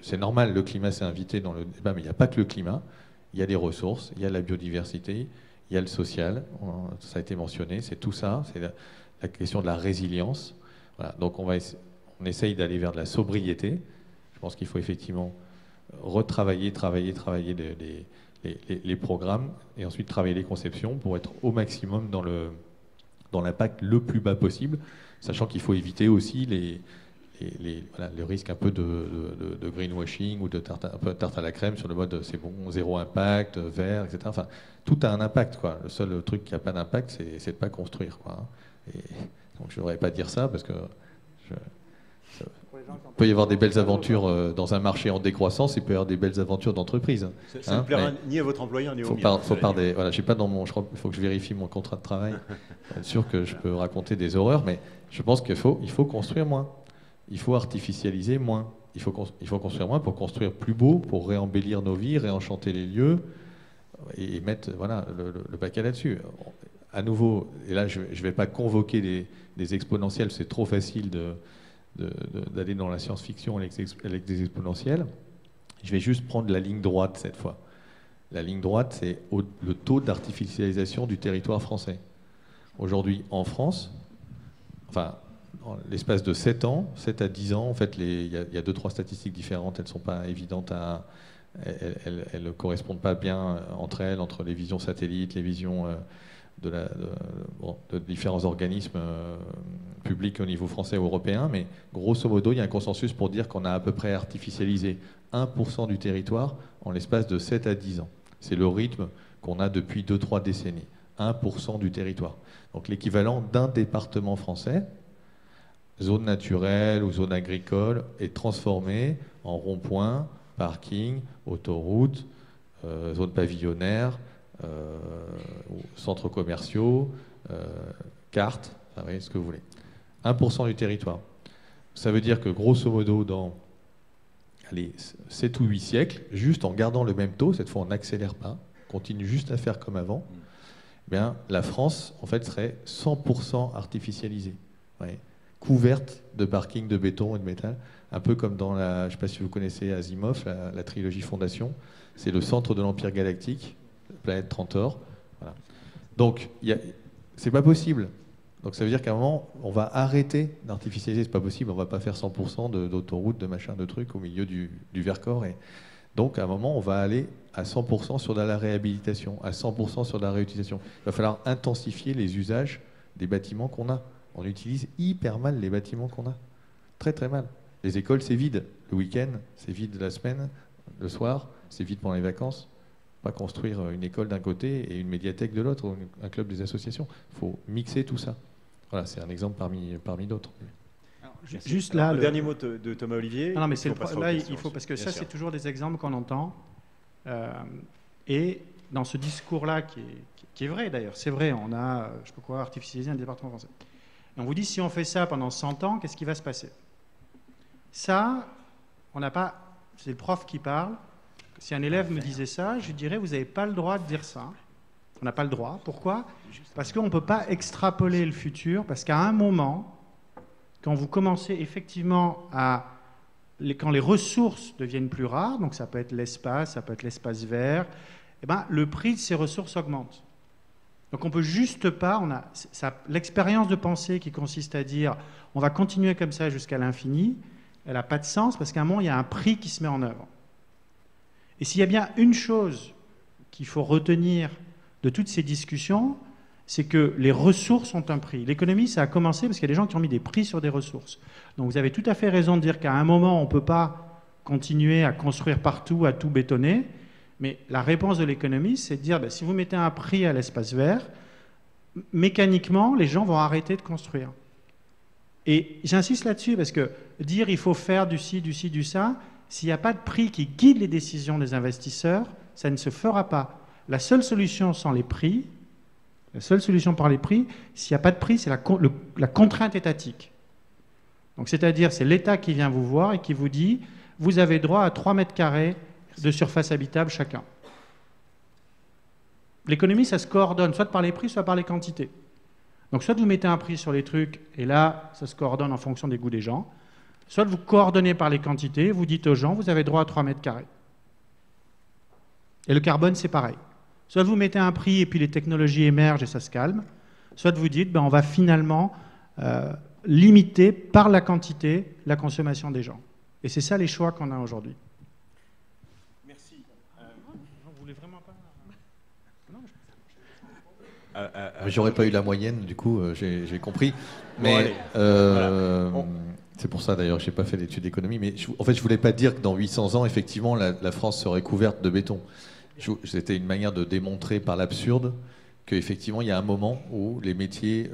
C'est normal, le climat s'est invité dans le débat, mais il n'y a pas que le climat. Il y a les ressources, il y a la biodiversité, il y a le social, ça a été mentionné, c'est tout ça, c'est la question de la résilience. Voilà. Donc on essaye d'aller vers de la sobriété. Je pense qu'il faut effectivement travailler les programmes et ensuite travailler les conceptions pour être au maximum dans l'impact le plus bas possible, sachant qu'il faut éviter aussi le risque un peu de greenwashing ou un peu de tarte à la crème sur le mode c'est bon, zéro impact, vert, etc. Enfin, tout a un impact, quoi. Le seul truc qui n'a pas d'impact, c'est de ne pas construire, quoi. Et donc je ne devrais pas dire ça parce que il peut y avoir des belles aventures dans un marché en décroissance, il peut y avoir des belles aventures d'entreprise. Ça ne plaira ni à votre employeur ni au mien. Voilà, j'ai pas il faut que je vérifie mon contrat de travail, pour être sûr que je peux raconter des horreurs, mais je pense qu'il faut construire moins. Il faut artificialiser moins. Il faut construire moins pour construire plus beau, pour réembellir nos vies, réenchanter les lieux et mettre le paquet là-dessus. À nouveau, et là je ne vais pas convoquer des exponentiels, c'est trop facile d'aller dans la science-fiction avec des exponentiels. Je vais juste prendre la ligne droite cette fois. La ligne droite, c'est le taux d'artificialisation du territoire français. Aujourd'hui, en France, enfin, dans l'espace de 7 ans, 7 à 10 ans, en fait, il y a 2-3 statistiques différentes, elles ne sont pas évidentes elles ne correspondent pas bien entre elles, entre les visions satellites, les visions de différents organismes publics au niveau français ou européen, mais grosso modo, il y a un consensus pour dire qu'on a à peu près artificialisé 1% du territoire en l'espace de 7 à 10 ans. C'est le rythme qu'on a depuis 2-3 décennies. 1% du territoire. Donc l'équivalent d'un département français, zone naturelle ou zone agricole, est transformé en rond-point, parking, autoroute, zone pavillonnaire, centres commerciaux, cartes, vous voyez ce que vous voulez. 1% du territoire. Ça veut dire que grosso modo, dans 7 ou 8 siècles, juste en gardant le même taux, cette fois on n'accélère pas, on continue juste à faire comme avant, bien, la France en fait serait 100% artificialisée, ouais, couverte de parkings de béton et de métal, un peu comme dans je ne sais pas si vous connaissez Asimov, la trilogie Fondation, c'est le centre de l'Empire galactique, la planète Trantor. Voilà. Donc, c'est pas possible. Donc ça veut dire qu'à un moment, on va arrêter d'artificialiser, c'est pas possible, on va pas faire 100% d'autoroutes, de machin, de trucs au milieu du Vercors. Et donc à un moment, on va aller à 100% sur de la réhabilitation, à 100% sur de la réutilisation. Il va falloir intensifier les usages des bâtiments qu'on a. On utilise hyper mal les bâtiments qu'on a. Très très mal. Les écoles, c'est vide. Le week-end, c'est vide la semaine. Le soir, c'est vide pendant les vacances. Pas construire une école d'un côté et une médiathèque de l'autre, ou un club des associations. Il faut mixer tout ça. Voilà, c'est un exemple parmi d'autres. Juste là, le dernier mot de Thomas Olivier. Non, mais là, il faut, parce que ça, c'est toujours des exemples qu'on entend. Et dans ce discours-là, qui est vrai d'ailleurs, c'est vrai, on a, je sais pas quoi, artificialisé un département français. Et on vous dit, si on fait ça pendant 100 ans, qu'est-ce qui va se passer? Ça, on n'a pas. C'est le prof qui parle. Si un élève me disait ça, je lui dirais, vous n'avez pas le droit de dire ça. On n'a pas le droit. Pourquoi? Parce qu'on ne peut pas extrapoler le futur, parce qu'à un moment, quand vous commencez effectivement quand les ressources deviennent plus rares, donc ça peut être l'espace, ça peut être l'espace vert, eh ben, le prix de ces ressources augmente. Donc on ne peut juste pas, l'expérience de pensée qui consiste à dire on va continuer comme ça jusqu'à l'infini, elle n'a pas de sens, parce qu'à un moment, il y a un prix qui se met en œuvre. Et s'il y a bien une chose qu'il faut retenir de toutes ces discussions, c'est que les ressources ont un prix. L'économie, ça a commencé parce qu'il y a des gens qui ont mis des prix sur des ressources. Donc vous avez tout à fait raison de dire qu'à un moment, on ne peut pas continuer à construire partout, à tout bétonner. Mais la réponse de l'économie, c'est de dire, si vous mettez un prix à l'espace vert, mécaniquement, les gens vont arrêter de construire. Et j'insiste là-dessus parce que dire il faut faire du ci, du ci, du ça, s'il n'y a pas de prix qui guide les décisions des investisseurs, ça ne se fera pas. La seule solution sans les prix, la seule solution par les prix, s'il n'y a pas de prix, c'est la contrainte étatique. Donc, c'est-à-dire, c'est l'État qui vient vous voir et qui vous dit vous avez droit à 3 mètres carrés de surface habitable chacun. L'économie, ça se coordonne soit par les prix, soit par les quantités. Donc soit vous mettez un prix sur les trucs, et là, ça se coordonne en fonction des goûts des gens, soit vous coordonnez par les quantités, vous dites aux gens, vous avez droit à 3 mètres carrés. Et le carbone, c'est pareil. Soit vous mettez un prix et puis les technologies émergent et ça se calme, soit vous dites, ben, on va finalement limiter par la quantité la consommation des gens. Et c'est ça les choix qu'on a aujourd'hui. Merci. Vous voulez vraiment pas... J'aurais pas eu la moyenne, du coup, j'ai compris. Mais c'est pour ça d'ailleurs que j'ai pas fait d'études d'économie. Mais en fait, je voulais pas dire que dans 800 ans, effectivement, la France serait couverte de béton. C'était une manière de démontrer par l'absurde qu'effectivement, il y a un moment où les métiers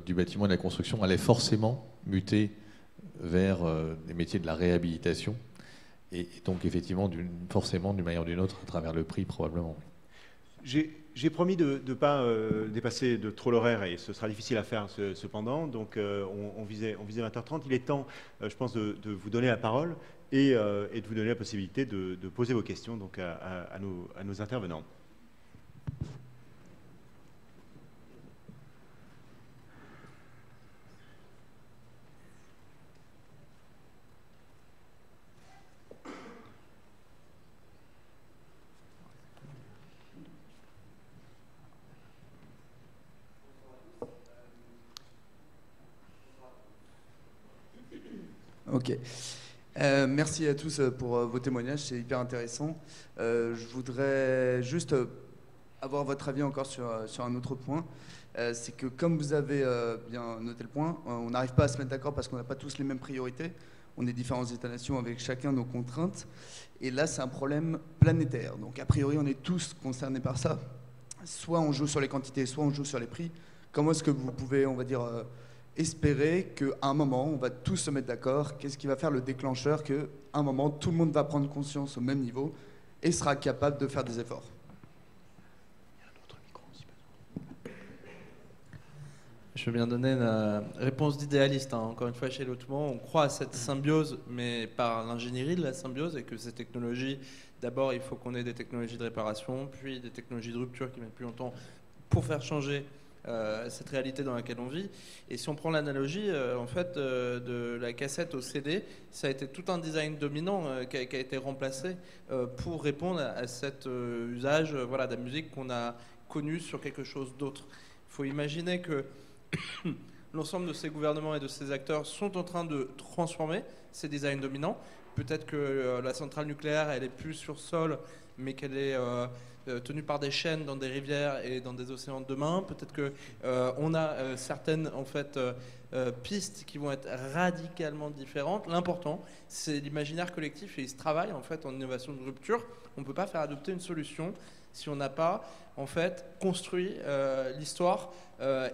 du bâtiment et de la construction allaient forcément muter vers des métiers de la réhabilitation. Et donc, effectivement, forcément, d'une manière ou d'une autre, à travers le prix, probablement. J'ai promis de ne pas dépasser de trop l'horaire et ce sera difficile à faire cependant. Donc on visait 20h30. Il est temps, je pense, de vous donner la parole et de vous donner la possibilité de poser vos questions donc, à nos intervenants. Ok. Merci à tous pour vos témoignages, c'est hyper intéressant. Je voudrais juste avoir votre avis encore sur un autre point. C'est que comme vous avez bien noté le point, on n'arrive pas à se mettre d'accord parce qu'on n'a pas tous les mêmes priorités. On est différentes États-nations avec chacun nos contraintes. Et là, c'est un problème planétaire. Donc a priori, on est tous concernés par ça. Soit on joue sur les quantités, soit on joue sur les prix. Comment est-ce que vous pouvez, on va dire... espérer qu'à un moment, on va tous se mettre d'accord. Qu'est-ce qui va faire le déclencheur qu'à un moment, tout le monde va prendre conscience au même niveau et sera capable de faire des efforts? Je veux bien donner une réponse d'idéaliste. Encore une fois, chez Lotumoro, on croit à cette symbiose, mais par l'ingénierie de la symbiose, et que ces technologies, d'abord, il faut qu'on ait des technologies de réparation, puis des technologies de rupture qui mettent plus longtemps pour faire changer cette réalité dans laquelle on vit. Et si on prend l'analogie, en fait, de la cassette au CD, ça a été tout un design dominant qui a été remplacé pour répondre à cet usage voilà, de la musique qu'on a connu sur quelque chose d'autre. Il faut imaginer que l'ensemble de ces gouvernements et de ces acteurs sont en train de transformer ces designs dominants. Peut-être que la centrale nucléaire, elle est plus sur sol, mais qu'elle est tenue par des chaînes dans des rivières et dans des océans de demain. Peut-être qu'on a certaines en fait, pistes qui vont être radicalement différentes. L'important, c'est l'imaginaire collectif et il se travaille en, fait, en innovation de rupture. On ne peut pas faire adopter une solution si on n'a pas en fait, construit l'histoire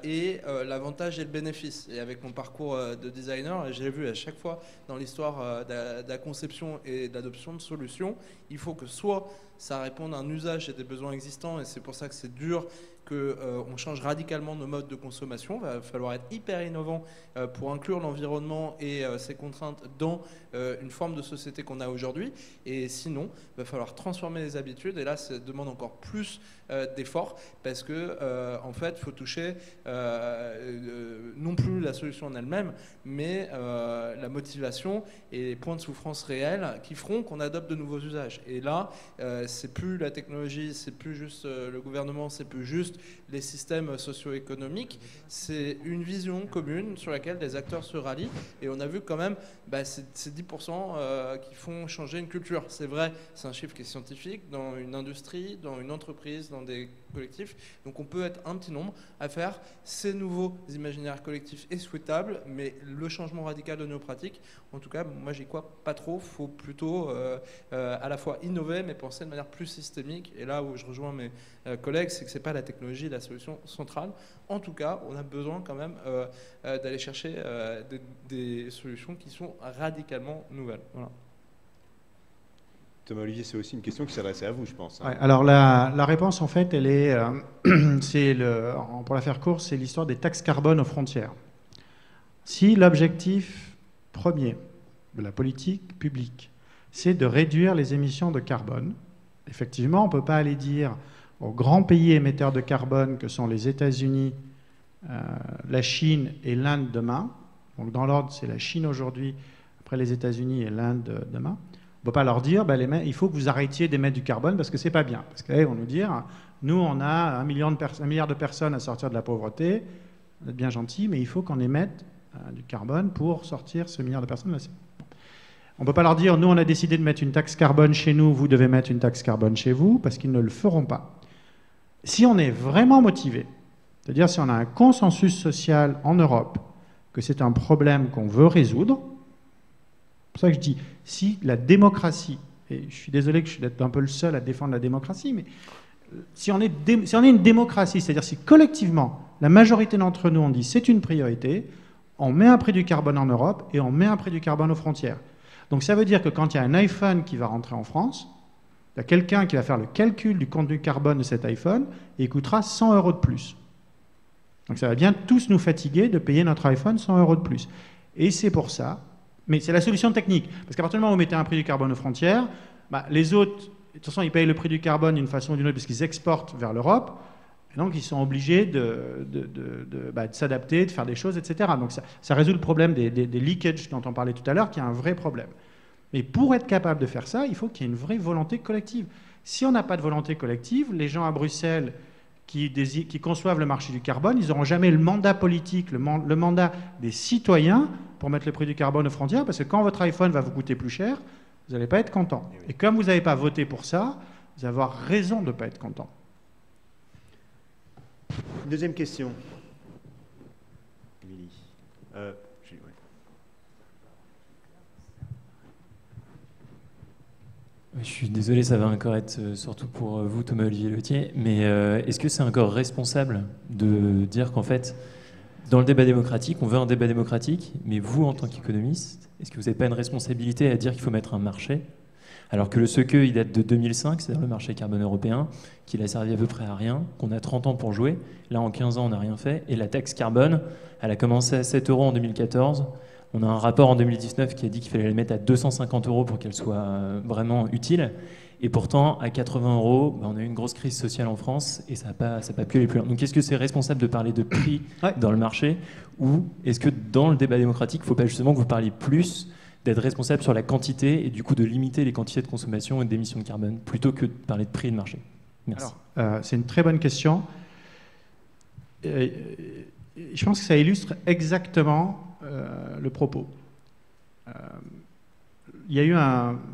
et l'avantage et le bénéfice. Et avec mon parcours de designer, j'ai vu à chaque fois dans l'histoire de la conception et d'adoption de solutions, il faut que soit ça réponde à un usage et des besoins existants, et c'est pour ça que c'est dur qu'on change radicalement nos modes de consommation. Il va falloir être hyper innovant pour inclure l'environnement et ses contraintes dans une forme de société qu'on a aujourd'hui. Et sinon, il va falloir transformer les habitudes. Et là, ça demande encore plus d'efforts parce que, en fait, il faut toucher non plus la solution en elle-même, mais la motivation et les points de souffrance réels qui feront qu'on adopte de nouveaux usages. Et là, c'est plus la technologie, c'est plus juste le gouvernement, c'est plus juste les systèmes socio-économiques, c'est une vision commune sur laquelle les acteurs se rallient. Et on a vu quand même, c'est 10% qui font changer une culture. C'est vrai, c'est un chiffre qui est scientifique, dans une industrie, dans une entreprise, dans des collectifs. Donc on peut être un petit nombre à faire ces nouveaux imaginaires collectifs est souhaitable, mais le changement radical de nos pratiques, en tout cas, moi j'y crois pas trop. Il faut plutôt à la fois innover, mais penser de manière plus systémique. Et là où je rejoins mes collègues, c'est que c'est pas la technologie la solution centrale. En tout cas, on a besoin quand même d'aller chercher des solutions qui sont radicalement nouvelles. Voilà. Thomas Olivier, c'est aussi une question qui s'adressait à vous, je pense. Ouais, alors la réponse, en fait, elle est, pour la faire courte, c'est l'histoire des taxes carbone aux frontières. Si l'objectif premier de la politique publique, c'est de réduire les émissions de carbone, effectivement, on ne peut pas aller dire aux grands pays émetteurs de carbone que sont les États-Unis la Chine et l'Inde demain. Donc dans l'ordre, c'est la Chine aujourd'hui, après les États-Unis et l'Inde demain. On ne peut pas leur dire, il faut que vous arrêtiez d'émettre du carbone parce que c'est pas bien. Parce qu'ils vont nous dire, nous on a 1 milliard de personnes à sortir de la pauvreté, vous êtes bien gentils, mais il faut qu'on émette du carbone pour sortir ce milliard de personnes. On ne peut pas leur dire, nous on a décidé de mettre une taxe carbone chez nous, vous devez mettre une taxe carbone chez vous, parce qu'ils ne le feront pas. Si on est vraiment motivé, c'est-à-dire si on a un consensus social en Europe, que c'est un problème qu'on veut résoudre, c'est pour ça que je dis, si la démocratie, et je suis désolé que je suis un peu le seul à défendre la démocratie, mais si on est une démocratie, c'est-à-dire si collectivement, la majorité d'entre nous, on dit c'est une priorité, on met un prix du carbone en Europe et on met un prix du carbone aux frontières. Donc ça veut dire que quand il y a un iPhone qui va rentrer en France, il y a quelqu'un qui va faire le calcul du contenu carbone de cet iPhone et il coûtera 100 € de plus. Donc ça va bien tous nous fatiguer de payer notre iPhone 100 € de plus. Et c'est pour ça, mais c'est la solution technique, parce qu'à partir du moment où vous mettez un prix du carbone aux frontières, les autres, de toute façon, ils payent le prix du carbone d'une façon ou d'une autre parce qu'ils exportent vers l'Europe, et donc ils sont obligés de s'adapter, de faire des choses, etc. Donc ça résout le problème des leakages dont on parlait tout à l'heure, qui est un vrai problème. Mais pour être capable de faire ça, il faut qu'il y ait une vraie volonté collective. Si on n'a pas de volonté collective, les gens à Bruxelles qui conçoivent le marché du carbone, ils n'auront jamais le mandat politique, le mandat des citoyens pour mettre le prix du carbone aux frontières, parce que quand votre iPhone va vous coûter plus cher, vous n'allez pas être content. Et comme vous n'avez pas voté pour ça, vous allez avoir raison de ne pas être content. Deuxième question. Émilie. Je suis désolé, ça va encore être surtout pour vous, Thomas-Olivier Leutier, mais est-ce que c'est encore responsable de dire qu'en fait, dans le débat démocratique, on veut un débat démocratique, mais vous, en tant qu'économiste, est-ce que vous n'avez pas une responsabilité à dire qu'il faut mettre un marché, alors que le SEQE, il date de 2005, c'est-à-dire le marché carbone européen, qu'il a servi à peu près à rien, qu'on a 30 ans pour jouer, là en 15 ans on n'a rien fait, et la taxe carbone, elle a commencé à 7 € en 2014, on a un rapport en 2019 qui a dit qu'il fallait la mettre à 250 € pour qu'elle soit vraiment utile. Et pourtant, à 80 €, on a eu une grosse crise sociale en France et ça n'a pas pu aller plus loin. Donc est-ce que c'est responsable de parler de prix dans le marché, ou est-ce que dans le débat démocratique, il ne faut pas justement que vous parliez plus d'être responsable sur la quantité et du coup de limiter les quantités de consommation et d'émissions de carbone, plutôt que de parler de prix et de marché? Merci. Alors, c'est une très bonne question. Je pense que ça illustre exactement le propos. Il y a eu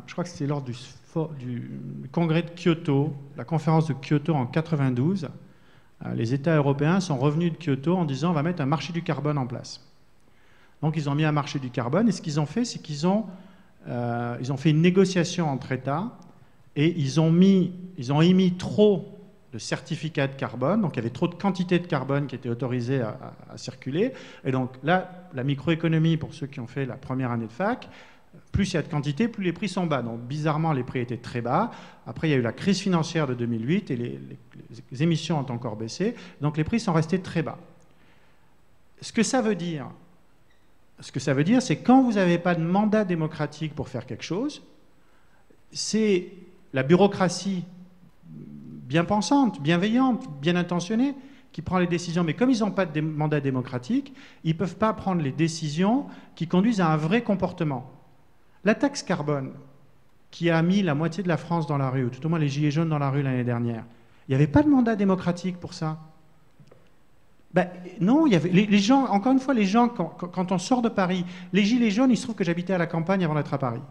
je crois que c'était lors du congrès de Kyoto, la conférence de Kyoto en 92, les États européens sont revenus de Kyoto en disant on va mettre un marché du carbone en place. Donc ils ont mis un marché du carbone, et ce qu'ils ont fait, c'est qu'ils ont fait une négociation entre États, et ils ont émis trop de certificats de carbone, donc il y avait trop de quantité de carbone qui était autorisée à circuler, et donc là, la microéconomie, pour ceux qui ont fait la première année de fac, plus il y a de quantité, plus les prix sont bas. Donc bizarrement, les prix étaient très bas. Après, il y a eu la crise financière de 2008 et les émissions ont encore baissé. Donc les prix sont restés très bas. Ce que ça veut dire, c'est quand vous n'avez pas de mandat démocratique pour faire quelque chose, c'est la bureaucratie bien pensante, bienveillante, bien intentionnée qui prend les décisions. Mais comme ils n'ont pas de mandat démocratique, ils ne peuvent pas prendre les décisions qui conduisent à un vrai comportement. La taxe carbone, qui a mis la moitié de la France dans la rue, ou tout au moins les gilets jaunes dans la rue l'année dernière, il n'y avait pas de mandat démocratique pour ça. Non, il y avait les gens, encore une fois, les gens, quand on sort de Paris, les gilets jaunes, il se trouve que j'habitais à la campagne avant d'être à Paris.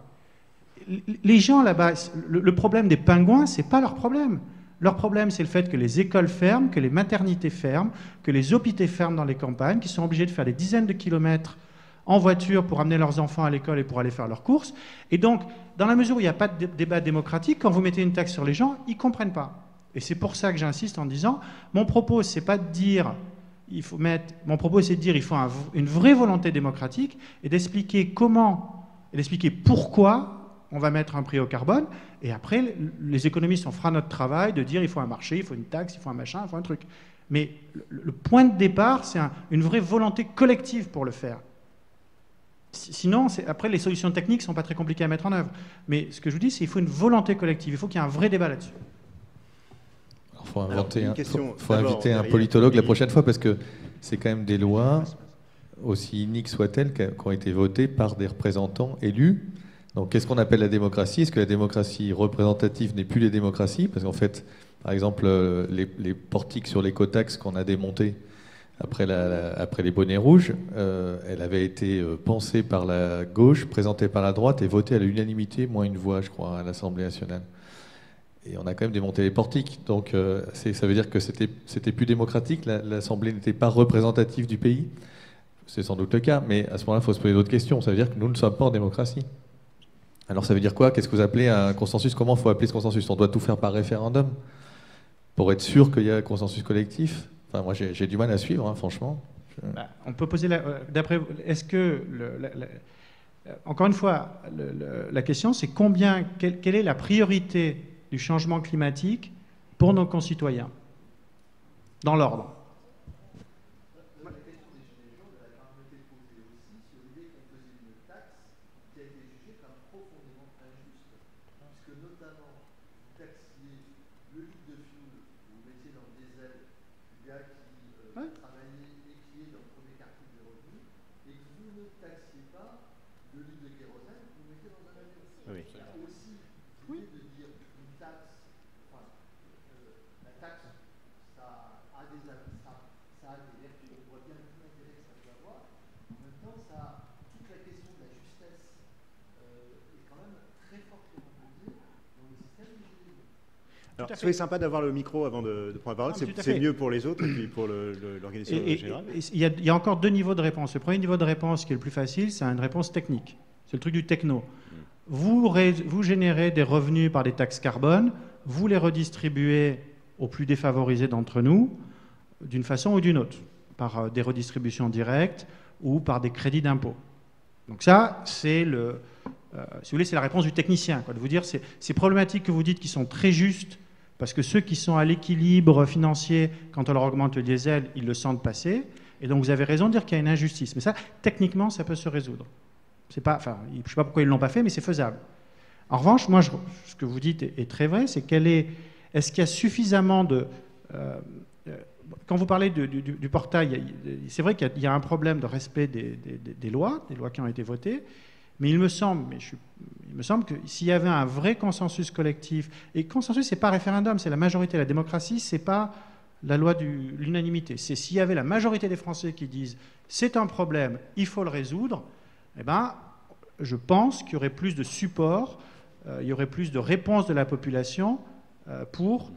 Les gens là-bas, le problème des pingouins, ce n'est pas leur problème. Leur problème, c'est le fait que les écoles ferment, que les maternités ferment, que les hôpitaux ferment dans les campagnes, qu'ils sont obligés de faire des dizaines de kilomètres en voiture pour amener leurs enfants à l'école et pour aller faire leurs courses. Et donc, dans la mesure où il n'y a pas de débat démocratique, quand vous mettez une taxe sur les gens, ils ne comprennent pas. Et c'est pour ça que j'insiste en disant, mon propos, c'est pas de dire, mon propos, c'est de dire, il faut une vraie volonté démocratique et d'expliquer comment, et d'expliquer pourquoi on va mettre un prix au carbone. Et après, les économistes, on fera notre travail de dire, il faut un marché, il faut une taxe, il faut un machin, il faut un truc. Mais le point de départ, c'est une vraie volonté collective pour le faire. Sinon, après, les solutions techniques ne sont pas très compliquées à mettre en œuvre. Mais ce que je vous dis, c'est qu'il faut une volonté collective. Il faut qu'il y ait un vrai débat là-dessus. Il faut inviter un politologue la prochaine fois, parce que c'est quand même des lois, aussi iniques soient-elles, qui ont été votées par des représentants élus. Donc qu'est-ce qu'on appelle la démocratie? Est-ce que la démocratie représentative n'est plus les démocraties? Parce qu'en fait, par exemple, les portiques sur l'écotaxe qu'on a démontés après les bonnets rouges, elle avait été pensée par la gauche, présentée par la droite et votée à l'unanimité, moins une voix, je crois, à l'Assemblée nationale. Et on a quand même démonté les portiques. Donc ça veut dire que c'était plus démocratique, l'Assemblée n'était pas représentative du pays. C'est sans doute le cas, mais à ce moment-là, il faut se poser d'autres questions. Ça veut dire que nous ne sommes pas en démocratie. Alors ça veut dire quoi? Qu'est-ce que vous appelez un consensus? Comment il faut appeler ce consensus? On doit tout faire par référendum pour être sûr qu'il y a un consensus collectif? Enfin, moi, j'ai du mal à suivre, hein, franchement. On peut poser d'après vous, est-ce que encore une fois, la question, c'est quelle est la priorité du changement climatique pour nos concitoyens, dans l'ordre? Alors, soyez sympa d'avoir le micro avant de prendre la parole, c'est mieux pour les autres et puis pour l'organisation générale. Il y a encore deux niveaux de réponse. Le premier niveau de réponse, qui est le plus facile, c'est une réponse technique. C'est le truc du techno. Vous générez des revenus par des taxes carbone, vous les redistribuez aux plus défavorisés d'entre nous, d'une façon ou d'une autre, par des redistributions directes ou par des crédits d'impôt. Donc ça, c'est si vous voulez, c'est la réponse du technicien, quoi, de vous dire ces problématiques que vous dites qui sont très justes, parce que ceux qui sont à l'équilibre financier, quand on leur augmente le diesel, ils le sentent passer, et donc vous avez raison de dire qu'il y a une injustice. Mais ça, techniquement, ça peut se résoudre. Je ne sais pas pourquoi ils ne l'ont pas fait, mais c'est faisable. En revanche, moi, ce que vous dites est très vrai, c'est est-ce qu'il y a suffisamment de... quand vous parlez du portail, c'est vrai qu'il y a un problème de respect des lois qui ont été votées, mais il me semble que s'il y avait un vrai consensus collectif, et consensus, ce n'est pas référendum, c'est la majorité. La démocratie, ce n'est pas la loi de l'unanimité. C'est s'il y avait la majorité des Français qui disent « c'est un problème, il faut le résoudre », eh ben, je pense qu'il y aurait plus de support, il y aurait plus de réponse de la population pour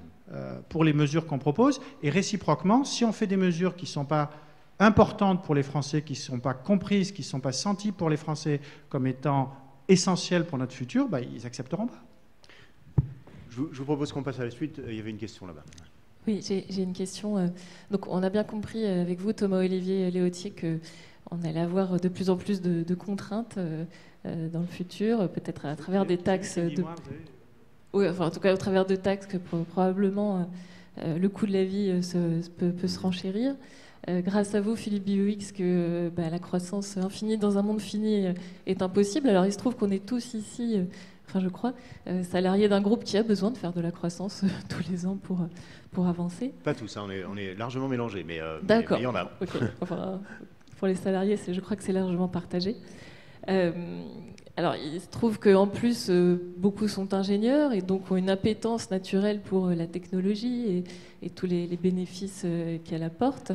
les mesures qu'on propose. Et réciproquement, si on fait des mesures qui ne sont pas importantes pour les Français, qui ne sont pas comprises, qui ne sont pas senties pour les Français comme étant essentielles pour notre futur, bah, ils n'accepteront pas. Je vous propose qu'on passe à la suite. Il y avait une question là-bas. Oui, j'ai une question. Donc, on a bien compris avec vous, Thomas-Olivier Léautier, qu'on allait avoir de plus en plus de contraintes dans le futur, peut-être à travers des taxes. Oui, enfin, en tout cas, au travers de taxes que probablement le coût de la vie peut se renchérir. Grâce à vous, Philippe Bioix, que la croissance infinie dans un monde fini est impossible. Alors, il se trouve qu'on est tous ici, enfin, je crois, salariés d'un groupe qui a besoin de faire de la croissance tous les ans pour avancer. Pas tous, hein, on est largement mélangés, mais il y en a. Okay. Enfin, pour les salariés, je crois que c'est largement partagé. Alors, il se trouve qu'en plus, beaucoup sont ingénieurs et donc ont une appétence naturelle pour la technologie et tous les bénéfices qu'elle apporte.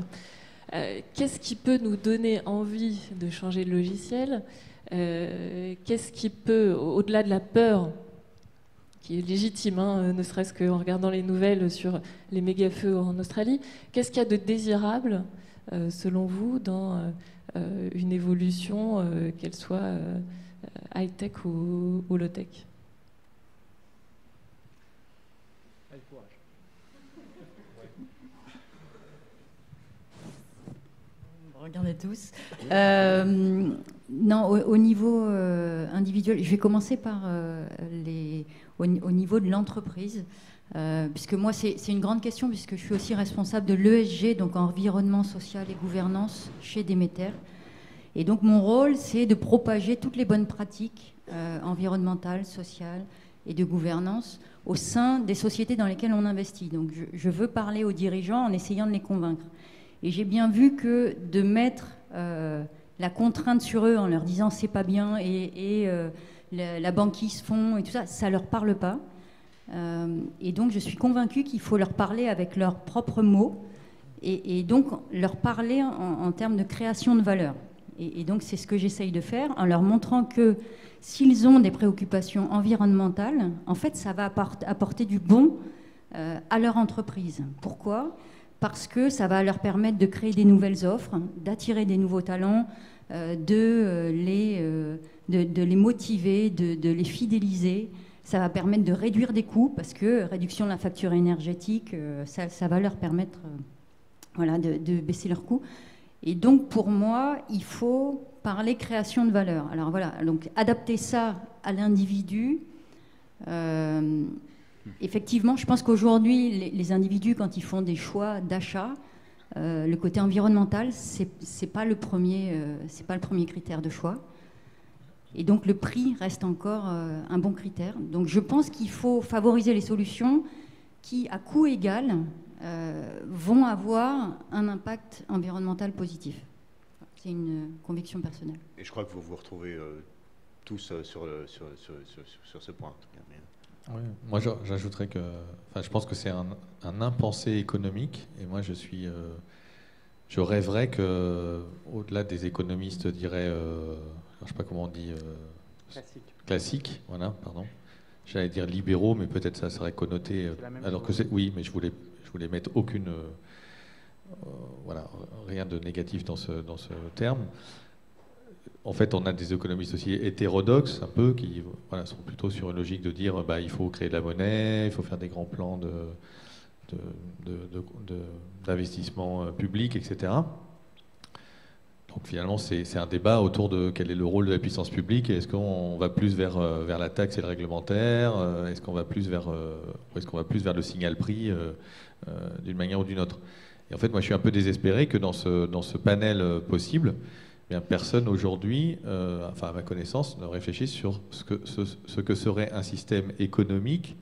Qu'est-ce qui peut nous donner envie de changer de logiciel? Qu'est-ce qui peut, au-delà de la peur, qui est légitime, hein, ne serait-ce qu'en regardant les nouvelles sur les méga-feux en Australie, qu'est-ce qu'il y a de désirable, selon vous, dans une évolution, qu'elle soit high-tech ou low-tech? Regardez tous. Non, au niveau individuel, je vais commencer par au niveau de l'entreprise, puisque moi, c'est une grande question, puisque je suis aussi responsable de l'ESG, donc environnement social et gouvernance chez Demeter. Et donc, mon rôle, c'est de propager toutes les bonnes pratiques environnementales, sociales et de gouvernance au sein des sociétés dans lesquelles on investit. Donc, je veux parler aux dirigeants en essayant de les convaincre. Et j'ai bien vu que de mettre la contrainte sur eux en leur disant c'est pas bien et la banquise fond et tout ça, ça leur parle pas. Et donc je suis convaincue qu'il faut leur parler avec leurs propres mots et donc leur parler en termes de création de valeur. Et donc c'est ce que j'essaye de faire en leur montrant que s'ils ont des préoccupations environnementales, en fait ça va apporter du bon à leur entreprise. Pourquoi ? Parce que ça va leur permettre de créer des nouvelles offres, d'attirer des nouveaux talents, de les motiver, de les fidéliser. Ça va permettre de réduire des coûts, parce que réduction de la facture énergétique, ça va leur permettre de baisser leurs coûts. Et donc, pour moi, il faut parler création de valeur. Alors voilà, donc adapter ça à l'individu. Effectivement, je pense qu'aujourd'hui, les individus, quand ils font des choix d'achat, le côté environnemental, c'est pas le premier critère de choix. Et donc le prix reste encore un bon critère. Donc je pense qu'il faut favoriser les solutions qui, à coût égal, vont avoir un impact environnemental positif. C'est une conviction personnelle. Et je crois que vous vous retrouvez tous sur ce point. En tout cas. Ouais, moi j'ajouterais que je pense que c'est un impensé économique, et moi je rêverais que, au-delà des économistes diraient, je sais pas comment on dit, classique, voilà, pardon. J'allais dire libéraux, mais peut-être ça serait connoté, alors que c'est, oui, mais je voulais mettre aucune, rien de négatif dans ce terme. En fait, on a des économistes aussi hétérodoxes, un peu, qui sont plutôt sur une logique de dire il faut créer de la monnaie, il faut faire des grands plans d'investissement public, etc. Donc finalement, c'est un débat autour de quel est le rôle de la puissance publique. Est-ce qu'on va plus vers la taxe et le réglementaire? Est-ce qu'on va plus vers le signal prix d'une manière ou d'une autre? Et en fait, moi, je suis un peu désespéré que dans ce panel possible, bien, personne aujourd'hui, à ma connaissance, ne réfléchit sur ce que serait un système économique,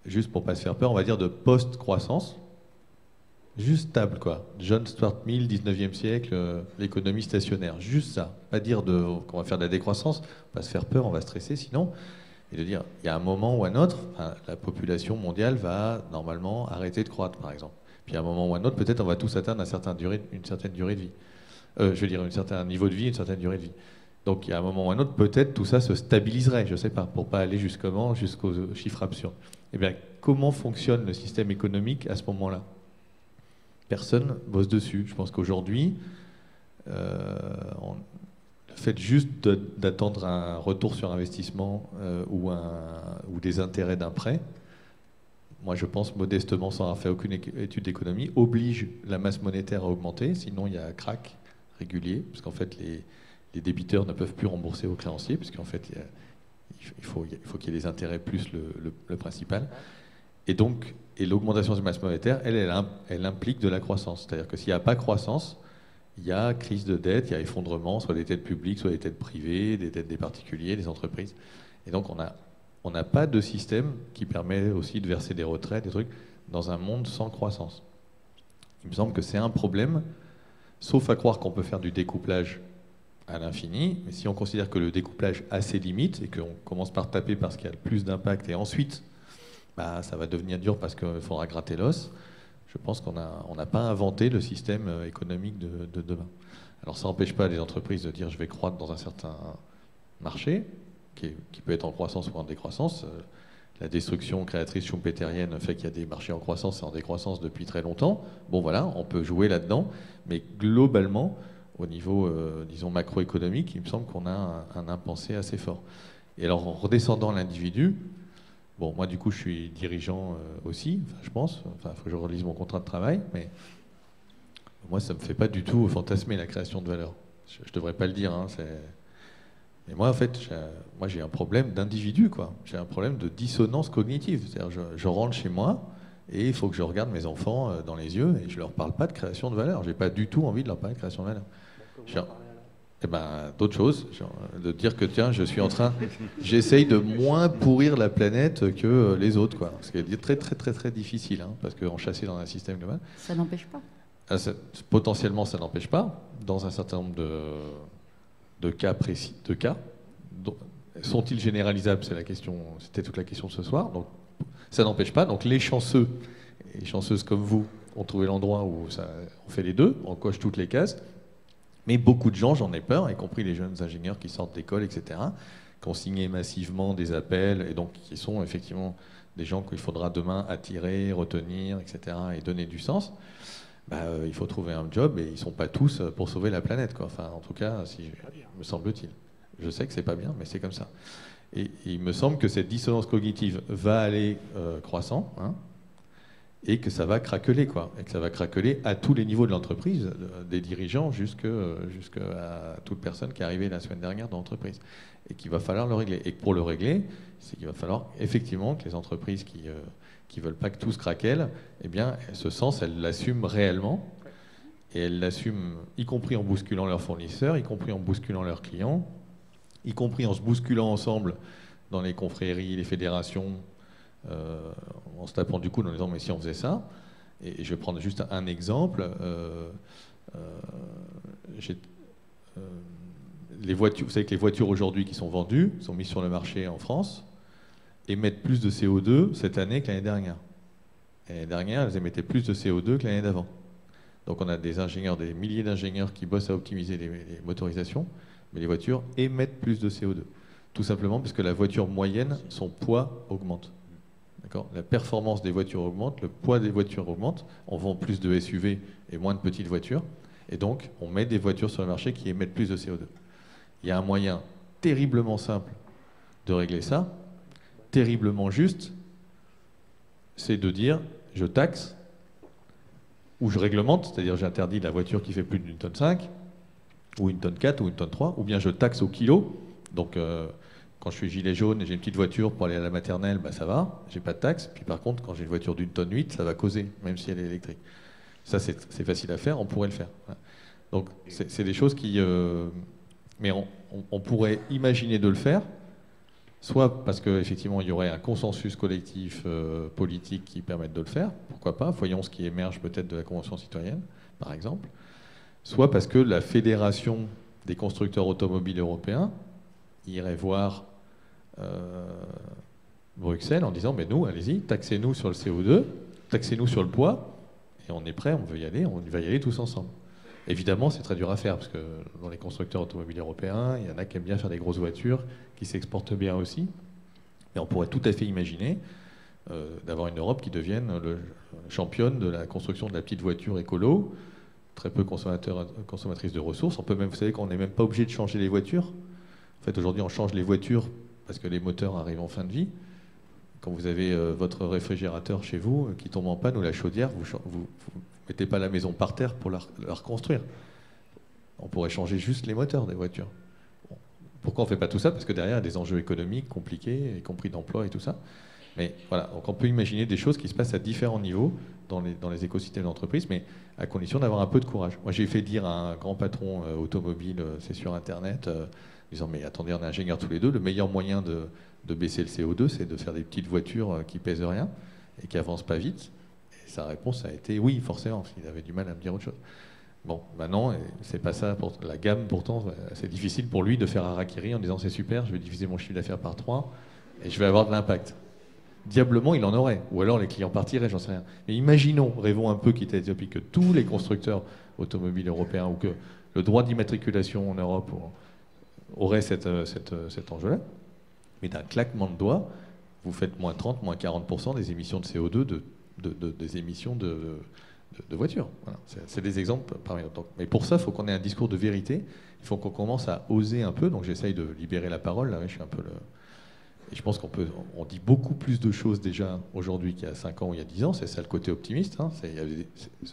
juste pour pas se faire peur, on va dire de post-croissance, juste stable, quoi. John Stuart Mill, 19e siècle, l'économie stationnaire, juste ça. Pas dire qu'on va faire de la décroissance, pas se faire peur, on va stresser sinon, et de dire, il y a un moment ou un autre, la population mondiale va normalement arrêter de croître, par exemple. Puis à un moment ou un autre, peut-être on va tous atteindre une certaine durée de vie. Un certain niveau de vie, une certaine durée de vie. Donc, il y a un moment ou un autre, peut-être tout ça se stabiliserait, je ne sais pas, pour ne pas aller jusqu'aux chiffres absurdes. Eh bien, comment fonctionne le système économique à ce moment-là? Personne bosse dessus. Je pense qu'aujourd'hui, le fait juste d'attendre un retour sur investissement ou des intérêts d'un prêt, moi je pense modestement, sans avoir fait aucune étude d'économie, oblige la masse monétaire à augmenter, sinon il y a un crack régulier, parce qu'en fait les débiteurs ne peuvent plus rembourser aux créanciers, puisqu'en fait il faut qu'il y ait des intérêts plus le principal. Et donc, l'augmentation de la masse monétaire, elle implique de la croissance. C'est-à-dire que s'il n'y a pas croissance, il y a crise de dette, il y a effondrement, soit des dettes publiques, soit des dettes privées, des dettes des particuliers, des entreprises. Et donc on n'a pas de système qui permet aussi de verser des retraites, des trucs, dans un monde sans croissance. Il me semble que c'est un problème, sauf à croire qu'on peut faire du découplage à l'infini, mais si on considère que le découplage a ses limites et qu'on commence par taper parce qu'il y a le plus d'impact et ensuite ça va devenir dur parce qu'il faudra gratter l'os, je pense qu'on n'a pas inventé le système économique de demain. Alors ça n'empêche pas les entreprises de dire je vais croître dans un certain marché qui peut être en croissance ou en décroissance. La destruction créatrice schumpeterienne fait qu'il y a des marchés en croissance et en décroissance depuis très longtemps. Bon voilà, on peut jouer là-dedans, mais globalement, au niveau, disons, macroéconomique, il me semble qu'on a un impensé assez fort. Et alors, en redescendant l'individu, bon, moi, du coup, je suis dirigeant aussi, je pense. Enfin, il faut que je relise mon contrat de travail, mais moi, ça ne me fait pas du tout fantasmer la création de valeur. Je ne devrais pas le dire, hein, mais moi, en fait, j'ai un problème d'individu, quoi. J'ai un problème de dissonance cognitive. C'est-à-dire, je rentre chez moi et il faut que je regarde mes enfants dans les yeux et je ne leur parle pas de création de valeur. Je n'ai pas du tout envie de leur parler de création de valeur. D'autres choses, genre, de dire que tiens, j'essaye de moins pourrir la planète que les autres, quoi. Ce qui est très très très très difficile, hein, parce qu'en chasser dans un système global. Ça n'empêche pas. Potentiellement, ça n'empêche pas, dans un certain nombre de cas précis, sont-ils généralisables? C'est la question, c'était toute la question de ce soir. Donc, ça n'empêche pas. Donc, les chanceux et chanceuses comme vous ont trouvé l'endroit où on fait les deux, on coche toutes les cases. Mais beaucoup de gens, j'en ai peur, y compris les jeunes ingénieurs qui sortent d'école, etc., qui ont signé massivement des appels, et donc qui sont effectivement des gens qu'il faudra demain attirer, retenir, etc., et donner du sens. Il faut trouver un job, et ils ne sont pas tous pour sauver la planète, quoi. Enfin, en tout cas, me semble-t-il. Je sais que c'est pas bien, mais c'est comme ça. Et il me semble que cette dissonance cognitive va aller croissant, hein, et que ça va craqueler, quoi. Et que ça va craqueler à tous les niveaux de l'entreprise, des dirigeants jusqu'à toute personne qui est arrivée la semaine dernière dans l'entreprise. Et qu'il va falloir le régler. Et pour le régler, c'est qu'il va falloir effectivement que les entreprises qui veulent pas que tout se craquelle, eh bien, ce sens, elles l'assument réellement. Et elles l'assument, y compris en bousculant leurs fournisseurs, y compris en bousculant leurs clients, y compris en se bousculant ensemble dans les confréries, les fédérations, en se tapant du coude en disant mais si on faisait ça. Et je vais prendre juste un exemple. Les voitures, vous savez que les voitures aujourd'hui qui sont vendues, sont mises sur le marché en France, émettent plus de CO2 cette année que l'année dernière. L'année dernière, elles émettaient plus de CO2 que l'année d'avant. Donc on a des ingénieurs, des milliers d'ingénieurs qui bossent à optimiser les motorisations, mais les voitures émettent plus de CO2. Tout simplement parce que la voiture moyenne, son poids augmente. La performance des voitures augmente, le poids des voitures augmente, on vend plus de SUV et moins de petites voitures, et donc on met des voitures sur le marché qui émettent plus de CO2. Il y a un moyen terriblement simple de régler ça, terriblement juste, c'est de dire je taxe ou je réglemente, c'est-à-dire j'interdis la voiture qui fait plus d'une tonne 5, ou une tonne 4, ou une tonne 3, ou bien je taxe au kilo. Donc quand je suis gilet jaune et j'ai une petite voiture pour aller à la maternelle, ça va, j'ai pas de taxe. Puis par contre, quand j'ai une voiture d'une tonne 8, ça va causer, même si elle est électrique. Ça, c'est facile à faire, on pourrait le faire. Voilà. Donc c'est des choses qui... mais on pourrait imaginer de le faire, soit parce qu'effectivement il y aurait un consensus collectif politique qui permette de le faire, pourquoi pas, voyons ce qui émerge peut-être de la Convention citoyenne, par exemple, soit parce que la Fédération des constructeurs automobiles européens irait voir Bruxelles en disant mais nous, allez-y, taxez-nous sur le CO2, taxez-nous sur le poids, et on est prêt, on veut y aller, on va y aller tous ensemble. Évidemment, c'est très dur à faire, parce que dans les constructeurs automobiles européens, il y en a qui aiment bien faire des grosses voitures, qui s'exportent bien aussi. Mais on pourrait tout à fait imaginer d'avoir une Europe qui devienne championne de la construction de la petite voiture écolo, très peu consommatrice de ressources. On peut même, vous savez qu'on n'est même pas obligé de changer les voitures. En fait, aujourd'hui, on change les voitures parce que les moteurs arrivent en fin de vie. Quand vous avez votre réfrigérateur chez vous qui tombe en panne ou la chaudière, vous mettez pas la maison par terre pour la reconstruire. On pourrait changer juste les moteurs des voitures. Bon. Pourquoi on ne fait pas tout ça? Parce que derrière, il y a des enjeux économiques compliqués, y compris d'emploi et tout ça. Mais voilà, donc on peut imaginer des choses qui se passent à différents niveaux dans les écosystèmes d'entreprise, mais à condition d'avoir un peu de courage. Moi, j'ai fait dire à un grand patron automobile, c'est sur Internet, disant mais attendez, on est ingénieurs tous les deux, le meilleur moyen de baisser le CO2, c'est de faire des petites voitures qui pèsent rien et qui avancent pas vite. Et sa réponse a été oui, forcément, parce qu'il avait du mal à me dire autre chose. Bon, maintenant, c'est pas ça. Pour la gamme, pourtant, c'est difficile pour lui de faire un harakiri en disant c'est super, je vais diviser mon chiffre d'affaires par 3 et je vais avoir de l'impact. Diablement, il en aurait. Ou alors les clients partiraient, j'en sais rien. Mais imaginons, rêvons un peu, quitte à Éthiopie, que tous les constructeurs automobiles européens ou que le droit d'immatriculation en Europe aurait cet enjeu-là. Mais d'un claquement de doigts, vous faites moins 30, moins 40% des émissions de CO2 des émissions de voitures. Voilà. C'est des exemples parmi d'autres. Mais pour ça, il faut qu'on ait un discours de vérité. Il faut qu'on commence à oser un peu. Donc j'essaye de libérer la parole. Là, je suis un peu Et je pense on dit beaucoup plus de choses déjà aujourd'hui qu'il y a 5 ans ou il y a 10 ans. C'est ça le côté optimiste. Hein.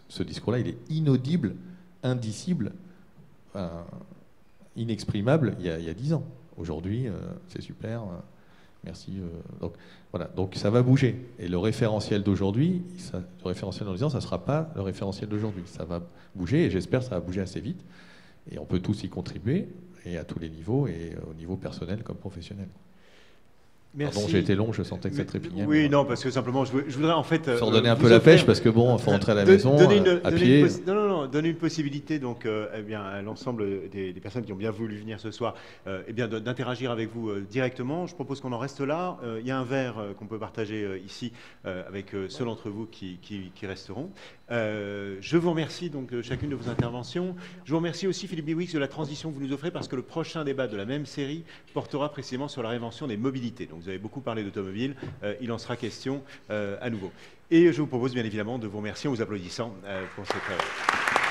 Ce discours-là, il est inaudible, indicible, inexprimable il y a 10 ans. Aujourd'hui, c'est super. Merci. Donc voilà. Donc ça va bouger. Et le référentiel d'aujourd'hui, le référentiel dans 10 ans, ça ne sera pas le référentiel d'aujourd'hui. Ça va bouger et j'espère que ça va bouger assez vite. Et on peut tous y contribuer, et à tous les niveaux, et au niveau personnel comme professionnel. Merci. Pardon, j'ai été long, je sentais que ça trépignait. Oui, non, parce que simplement, je voudrais en fait... Sans donner un peu la pêche, parce que bon, il faut rentrer à la maison, à pied. Non, maintenant donner une possibilité donc, eh bien, à l'ensemble des personnes qui ont bien voulu venir ce soir eh bien, d'interagir avec vous directement. Je propose qu'on en reste là. Il y a un verre qu'on peut partager ici avec ceux d'entre vous qui resteront. Je vous remercie donc de chacune de vos interventions. Je vous remercie aussi Philippe Biwix de la transition que vous nous offrez parce que le prochain débat de la même série portera précisément sur la réinvention des mobilités. Donc vous avez beaucoup parlé d'automobile, il en sera question à nouveau. Et je vous propose bien évidemment de vous remercier en vous applaudissant pour cette...